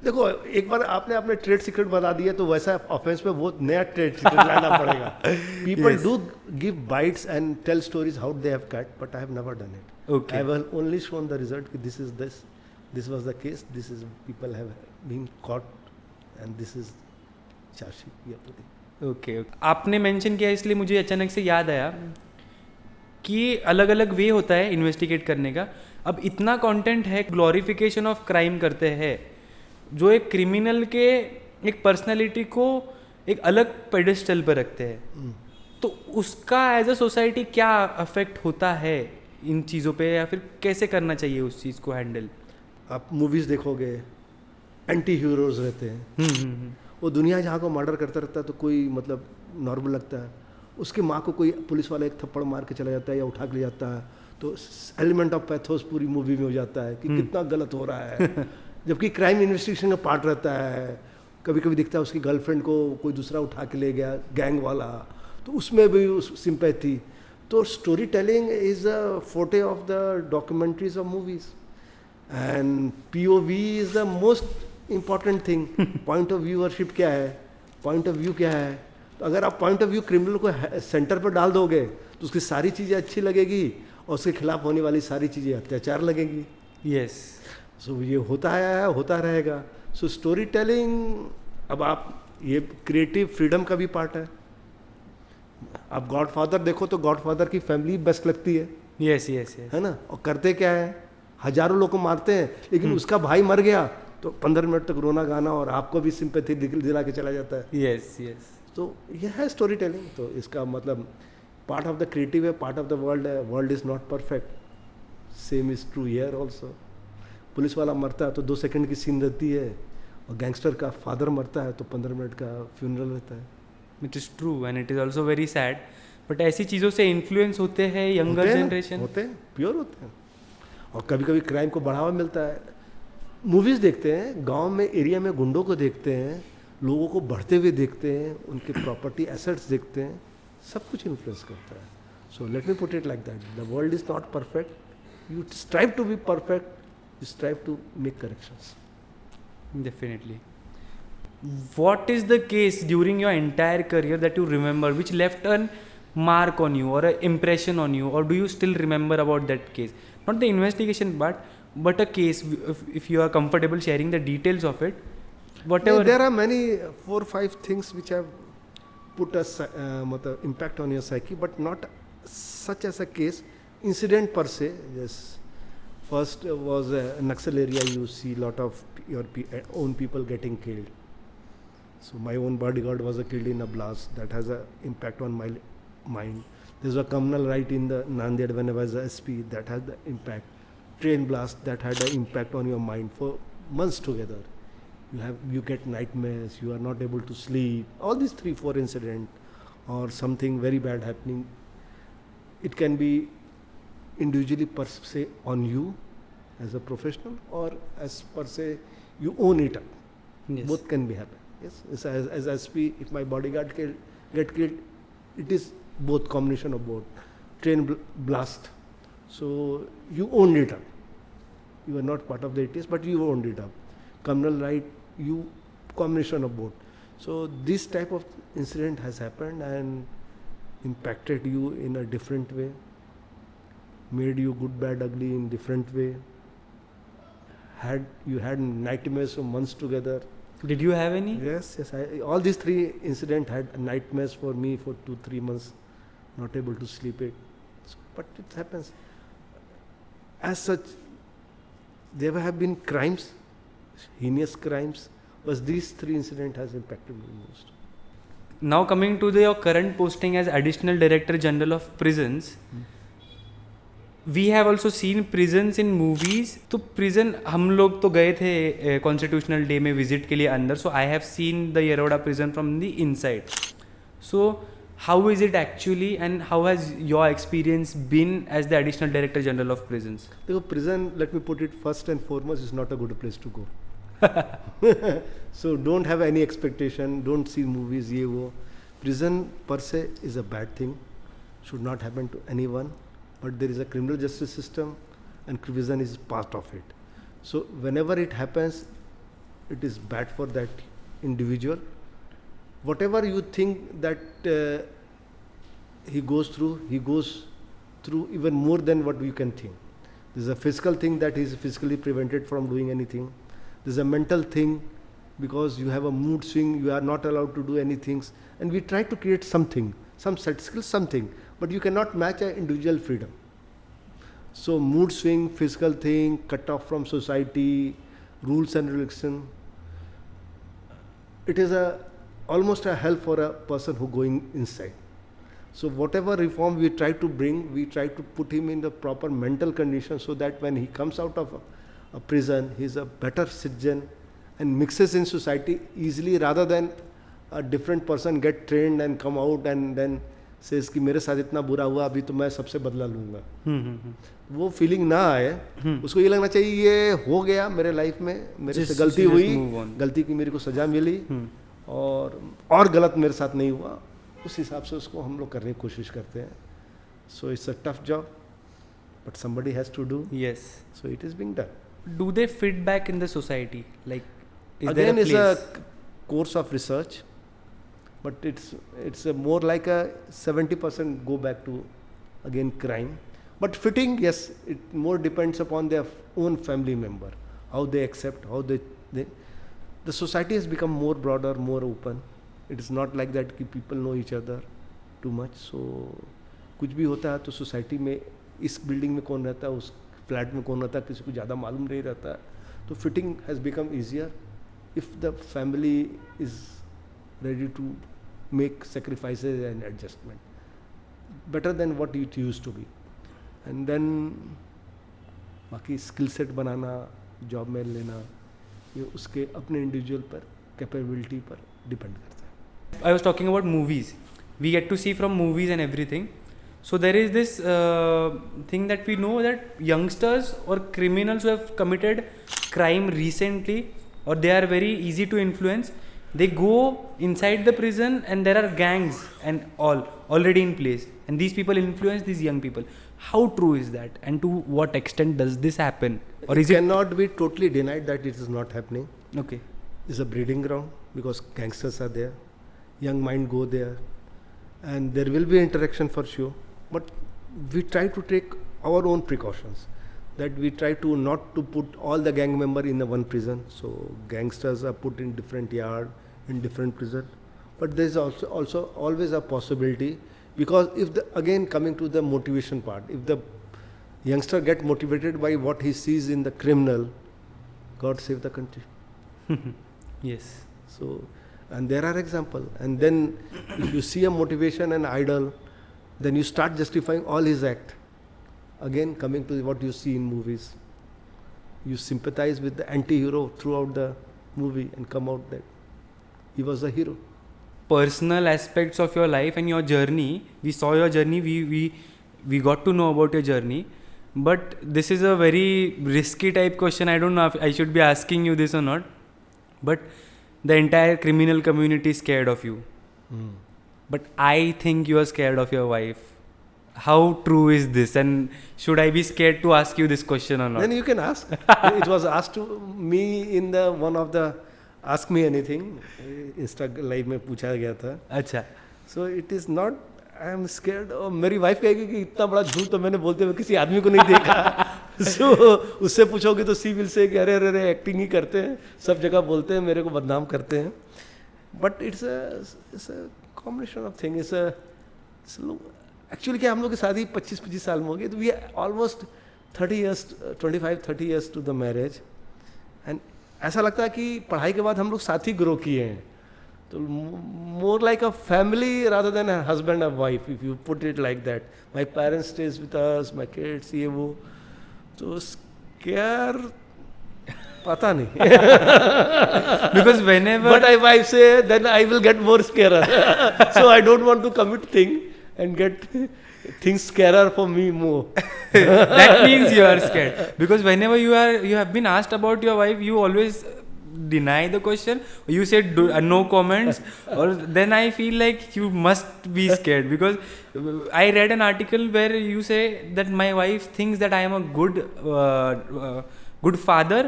देखो, एक बार आपने अपने ट्रेड सीक्रेट बता दिया तो वैसा ऑफेंस पे वो नया ट्रेड सीक्रेट लाना पड़ेगा। People do give bites and tell stories how they have cut, but I have never done it. Okay. I have only shown the result कि this was the case, this is people have been caught and this is chargesheet, ये पूरी। Okay, आपने mention किया इसलिए मुझे अचानक से याद आया कि अलग अलग वे होता है इन्वेस्टिगेट करने का। अब इतना कंटेंट है, ग्लोरिफिकेशन ऑफ क्राइम करते हैं जो एक क्रिमिनल के एक पर्सनालिटी को एक अलग पेडेस्टल पर रखते हैं। तो उसका एज अ सोसाइटी क्या अफेक्ट होता है इन चीज़ों पे, या फिर कैसे करना चाहिए उस चीज़ को हैंडल? आप मूवीज देखोगे, एंटी हीरोज रहते हैं, वो दुनिया जहाँ को मर्डर करता रहता है तो कोई मतलब नॉर्मल लगता है, उसकी माँ को कोई पुलिस वाला एक थप्पड़ मार के चला जाता है या उठा के ले जाता है, तो एलिमेंट ऑफ पैथोस पूरी मूवी में हो जाता है कि कितना गलत हो रहा है। जबकि क्राइम इन्वेस्टिगेशन का पार्ट रहता है। कभी कभी दिखता है उसकी गर्लफ्रेंड को कोई दूसरा उठा के ले गया, गैंग वाला, तो उसमें भी उस सिंपैथी। तो स्टोरी टेलिंग इज अ फोटे of the documentaries of movies, and POV is the most important thing. Point of viewership क्या है, पॉइंट ऑफ व्यू क्या है। तो अगर आप पॉइंट ऑफ व्यू क्रिमिनल को सेंटर पर डाल दोगे तो उसकी सारी चीज़ें अच्छी लगेगी और उसके खिलाफ होने वाली सारी चीज़ें अत्याचार लगेंगी। यस, सो ये होता है, होता रहेगा। सो स्टोरी टेलिंग, अब आप ये क्रिएटिव फ्रीडम का भी पार्ट है। आप गॉडफादर देखो तो गॉडफादर की फैमिली बेस्ट लगती है। यस यस यस, है ना। और करते क्या है, हजारों लोग को मारते हैं, लेकिन उसका भाई मर गया तो 15 मिनट तक रोना गाना और आपको भी सिंपैथी दिला के चला जाता है। Yes yes. तो यह है स्टोरी टेलिंग। तो इसका मतलब पार्ट ऑफ द क्रिएटिव है, पार्ट ऑफ द वर्ल्ड है। World is not perfect, same is true here also. Police वाला मरता है तो 2 सेकंड की सीन रहती है, और गैंगस्टर का फादर मरता है तो 15 मिनट का फ्यूनरल रहता है। It is true and it is also very sad, but ऐसी चीज़ों से इन्फ्लुएंस होते हैं यंगर जनरेशन, होते हैं, प्योर होते हैं। और कभी कभी क्राइम को बढ़ावा मिलता है। मूवीज़ देखते हैं, गांव में एरिया में गुंडों को देखते हैं, लोगों को बढ़ते हुए देखते हैं, उनके प्रॉपर्टी एसेट्स देखते हैं, सब कुछ इन्फ्लुएंस करता है। So let me put it like that, the world is not perfect, you strive to be perfect, you strive to make corrections. definitely. What is the case during your entire career that you remember which left a mark on you or an impression on you, or do you still remember about that case? Not the investigation but a case, if you are comfortable sharing the details of it, whatever. There are many 4-5 things which have put a impact on your psyche, but not such as a case incident per se. Yes, first was a Naxal area. You see lot of your own people getting killed. So my own bodyguard was killed in a blast. That has an impact on my mind. There's a communal right in the Nanded when I was a SP. That had the impact. Train blast, that had an impact on your mind for months together. You get nightmares. You are not able to sleep. All these 3-4 incidents, or something very bad happening. It can be individually per se on you as a professional, or as per se you own it up. Yes. Both can be happen. Yes, as SP, if my bodyguard get killed, it is both, combination of both. Train blast, so you owned it up. You are not part of the ATS, but you owned it up. Communal right, you, combination of both. So this type of incident has happened and impacted you in a different way. made you good, bad, ugly in different way. You had nightmares for months together. Did you have any? Yes. All these three incidents had nightmares for me for 2-3 months, not able to sleep it. So, but it happens. As such, there have been crimes, heinous crimes, but these three incidents has impacted me most. Now coming to your current posting as Additional Director General of Prisons, we have also seen prisons in movies. तो prison हम लोग तो गए थे Constitutional Day में visit के लिए अंदर. So I have seen the Yeroda prison from the inside. So how is it actually, and how has your experience been as the Additional Director General of Prisons? देखो, prison, let me put it first and foremost, is not a good place to go. So don't have any expectation, don't see movies, ye wo. Prison per se is a bad thing, should not happen to anyone, but there is a criminal justice system and prison is part of it. So whenever it happens, it is bad for that individual. Whatever you think that he goes through even more than what you can think. There's a physical thing that he is physically prevented from doing anything. There's a mental thing, because you have a mood swing, you are not allowed to do anything. And we try to create something, some statistical something, but you cannot match an individual freedom. So mood swing, physical thing, cut off from society, rules and regulations. It is almost a hell for a person who going inside. So whatever reform we try to bring, we try to put him in the proper mental condition so that when he comes out of a prison, he is a better citizen and mixes in society easily, rather than a different person get trained and come out and then says कि मेरे साथ इतना बुरा हुआ, अभी तो मैं सबसे बदला लूँगा. वो फीलिंग ना आए, उसको ये लगना चाहिए ये हो गया मेरे लाइफ में, मेरे से गलती हुई, गलती की मेरे को सजा मिली और गलत मेरे साथ नहीं हुआ. उस हिसाब से उसको हम लोग करने की कोशिश करते हैं. So it's a tough job, but somebody has to do. Yes. So it is being done. Do they fit back in the society? Like, is Again, there a place? it's a course of research, but it's a more like a 70% go back to again crime. But fitting, yes, it more depends upon their own family member, how they accept, how they the society has become more broader, more open. It is not like that कि people know each other too much. So कुछ भी होता है तो society में इस building में कौन रहता है, उस फ्लैट में कौन रहता है, किसी को ज़्यादा मालूम नहीं रहता है. तो fitting has become easier if the family is ready to make sacrifices and adjustment, better than what it used to be. And then बाकी स्किल सेट बनाना, जॉब में लेना, ये उसके अपने इंडिविजुअल पर कैपेबिलिटी पर डिपेंड करता है. I was talking about movies. We get to see from movies and everything. So there is this thing that we know that youngsters or criminals who have committed crime recently, or they are very easy to influence, they go inside the prison and there are gangs and all already in place, and these people influence these young people. How true is that, and to what extent does this happen, or is it cannot be totally denied that it is not happening. okay? It's a breeding ground because gangsters are there, young mind go there, and there will be interaction for sure, but we try to take our own precautions, that we try to not to put all the gang member in the one prison. So gangsters are put in different yard, in different prison, but there is also always a possibility, because if the, again coming to the motivation part, if the youngster get motivated by what he sees in the criminal, God save the country. Yes. So, and there are examples, and then if you see a motivation and idol, then you start justifying all his act. Again, coming to what you see in movies, you sympathize with the anti-hero throughout the movie and come out that he was a hero. Personal aspects of your life and your journey, we saw your journey, we got to know about your journey, but this is a very risky type question. I don't know if I should be asking you this or not, but the entire criminal community is scared of you. But I think you are scared of your wife. How true is this, and should I be scared to ask you this question or not? Then you can ask. It was asked to me in the one of the Ask Me Anything Insta live में पूछा गया था. अच्छा. So it is not I am scared, और मेरी wife कहेगी कि इतना बड़ा झूठ तो मैंने बोलते हुए किसी आदमी को नहीं देखा। सो उससे पूछोगे तो सी विल से कि अरे अरे अरे एक्टिंग ही करते हैं, सब जगह बोलते हैं, मेरे को बदनाम करते हैं। But it's a combination of thing. Actually क्या हम लोग की शादी 25 साल में हो गई, तो we almost 25-30 years to the marriage. And ऐसा लगता है कि पढ़ाई के बाद हम लोग साथ ही ग्रो किए हैं, तो more like a family rather than husband and wife, if you put it like that. My parents stage with us, my kids, ये वो, तो स्केयर पता नहीं। Because whenever But if I say, then I will get more scarer. So I don't want to commit thing and get things scarer for me more. that means you are scared, because whenever you have been asked about your wife, you always deny the question, you said no comments, or then I feel like you must be scared, because I read an article where you say that my wife thinks that I am a good father,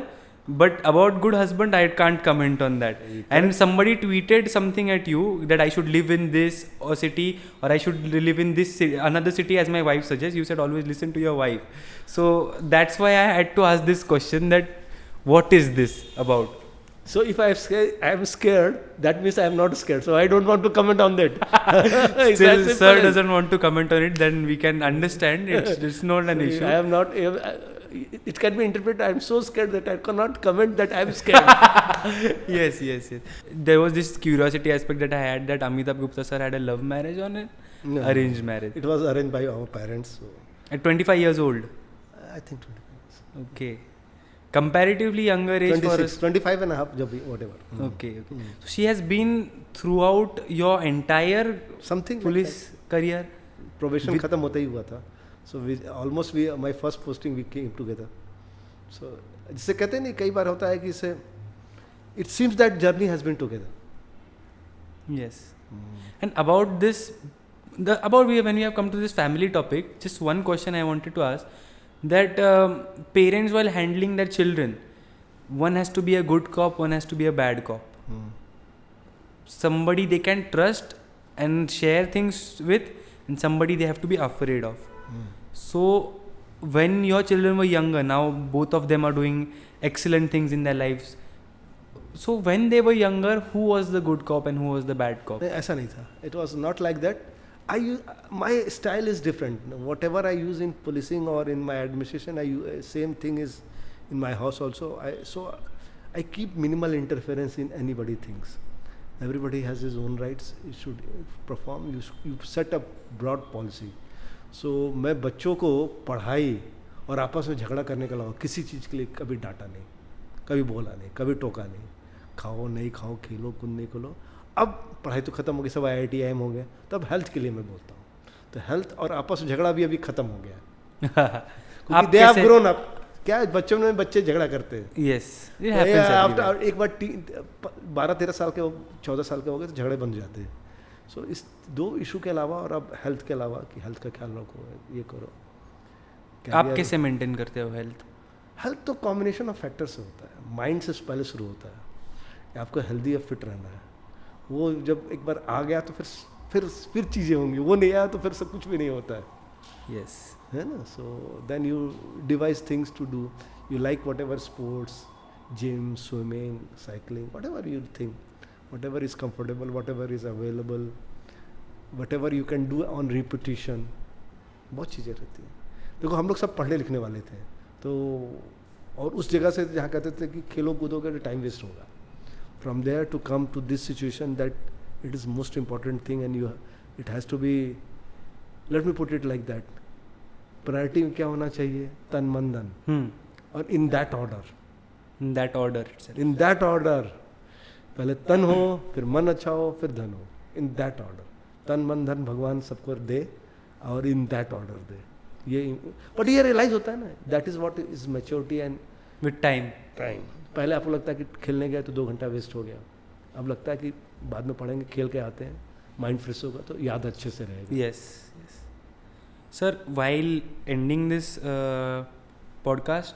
but about good husband I can't comment on that. And somebody tweeted something at you that I should live in this city, or I should live in this another city as my wife suggests. You said always listen to your wife. So that's why I had to ask this question, that what is this about? So if I am scared, that means I am not scared. So I don't want to comment on that. Still, sir doesn't want to comment on it, then we can understand. It's not an issue. I am not. It can be interpreted, I am so scared that I cannot comment that I am scared. Yes. There was this curiosity aspect that I had, that Amitabh Gupta sir had a love marriage on it? No. Arranged marriage. It was arranged by our parents. So At 25 years old? I think 25. Okay. Comparatively younger age 26, for us. 25 and a half, whatever. Okay. So she has been throughout your entire Something police career? Probation खत्म होता ही हुआ था. So my first posting we came together. So जिसे कहते नहीं, कई बार होता है कि इसे it seems that journey has been together. Yes. And about this, when we have come to this family topic, just one question I wanted to ask, that parents while handling their children, one has to be a good cop, one has to be a bad cop. Somebody they can trust and share things with, and somebody they have to be afraid of. So when your children were younger, now both of them are doing excellent things in their lives. So when they were younger, who was the good cop and who was the bad cop? ऐसा नहीं था. It was not like that. My style is different. Whatever I use in policing or in my administration, same thing is in my house also. I keep minimal interference in anybody things. Everybody has his own rights. You should perform. You set a broad policy. So मैं बच्चों को पढ़ाई और आपस में झगड़ा करने के अलावा किसी चीज़ के लिए कभी डांटा नहीं, कभी बोला नहीं, कभी टोका नहीं. खाओ नहीं खाओ, खेलो कूदने को लो. अब पढ़ाई तो ख़त्म हो गई, सब IIT IIM हो गया, तो अब हेल्थ के लिए मैं बोलता हूँ. तो हेल्थ और आपस में झगड़ा भी अभी ख़त्म हो गया. क्योंकि दे हैव ग्रोन अप. क्या बच्चों में बच्चे झगड़ा करते हैं? Yes, it happens. एक बार 12-13 साल के 14 साल के हो गए तो झगड़े बन जाते हैं. सो इस दो इशू के अलावा और अब हेल्थ के अलावा कि हेल्थ का ख्याल रखो, ये करो. आप कैसे मेंटेन करते हो हेल्थ? हेल्थ तो कॉम्बिनेशन ऑफ फैक्टर से होता है. माइंड से पहले शुरू होता है कि आपको हेल्दी और फिट रहना है. वो जब एक बार आ गया तो फिर चीज़ें होंगी. वो नहीं आया तो फिर सब कुछ भी नहीं होता है. Yes. है ना. So then you devise things to do. You like whatever sports, gym, swimming, cycling, whatever you think, whatever is comfortable, whatever is available, whatever you can do on repetition. बहुत चीज़ें रहती हैं. देखो हम लोग सब पढ़ने लिखने वाले थे, तो और उस जगह से जहाँ कहते थे कि खेलो कूदोगे तो टाइम वेस्ट होगा. From there to come to this situation that it is most important thing and it has to be, let me put it like that, priority क्या होना चाहिए? तन मन धन. और in that order. In that order itself. In that order. पहले तन हो, फिर मन अच्छा हो, फिर धन हो. In that order. तन मन धन भगवान सबको दे और इन दैट ऑर्डर दे. ये बट ये रियलाइज होता है ना, that is what is maturity and with time. पहले आपको लगता है कि खेलने गए तो 2 घंटा वेस्ट हो गया. अब लगता है कि बाद में पढ़ेंगे, खेल के आते हैं, माइंड फ्रेश होगा तो याद अच्छे से रहेगा. Yes. Sir, while ending this podcast,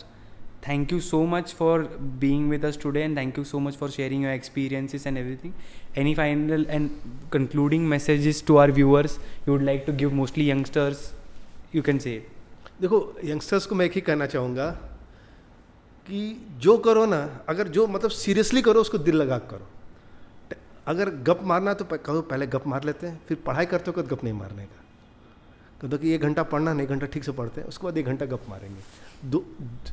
Thank you so much for being with us today, and thank you so much for sharing your experiences and everything. Any final and concluding messages to our viewers you would like to give, mostly youngsters? You can say it. देखो youngsters को मैं एक ही कहना चाहूँगा कि जो करो ना, अगर जो मतलब सीरियसली करो उसको दिल लगा के करो. अगर गप मारना तो कहो पहले गप मार लेते हैं, फिर पढ़ाई करते हो तो गप नहीं मारने का. कहो कि 1 घंटा पढ़ना नहीं, 1 घंटा ठीक से पढ़ते हैं, उसके बाद 1 घंटा गप मारेंगे. दो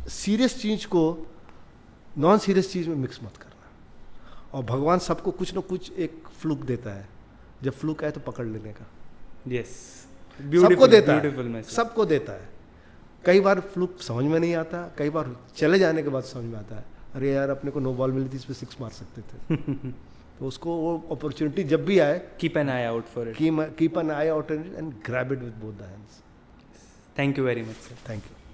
सीरियस चीज़ को नॉन सीरियस चीज़ में मिक्स मत करना. और भगवान सबको कुछ ना कुछ एक फ्लूक देता है, जब फ्लूक आए तो पकड़ लेने का. Yes. सबको देता है, beautiful message. सबको देता है. कई बार फ्लूक समझ में नहीं आता, कई बार चले जाने के बाद समझ में आता है, अरे यार अपने को 9 बॉल मिली थी, इस पर 6 मार सकते थे. तो उसको वो अपॉर्चुनिटी जब भी आए, Keep an eye out for it. keep an eye out and grab it with both the hands. Thank you very much, sir. Thank you.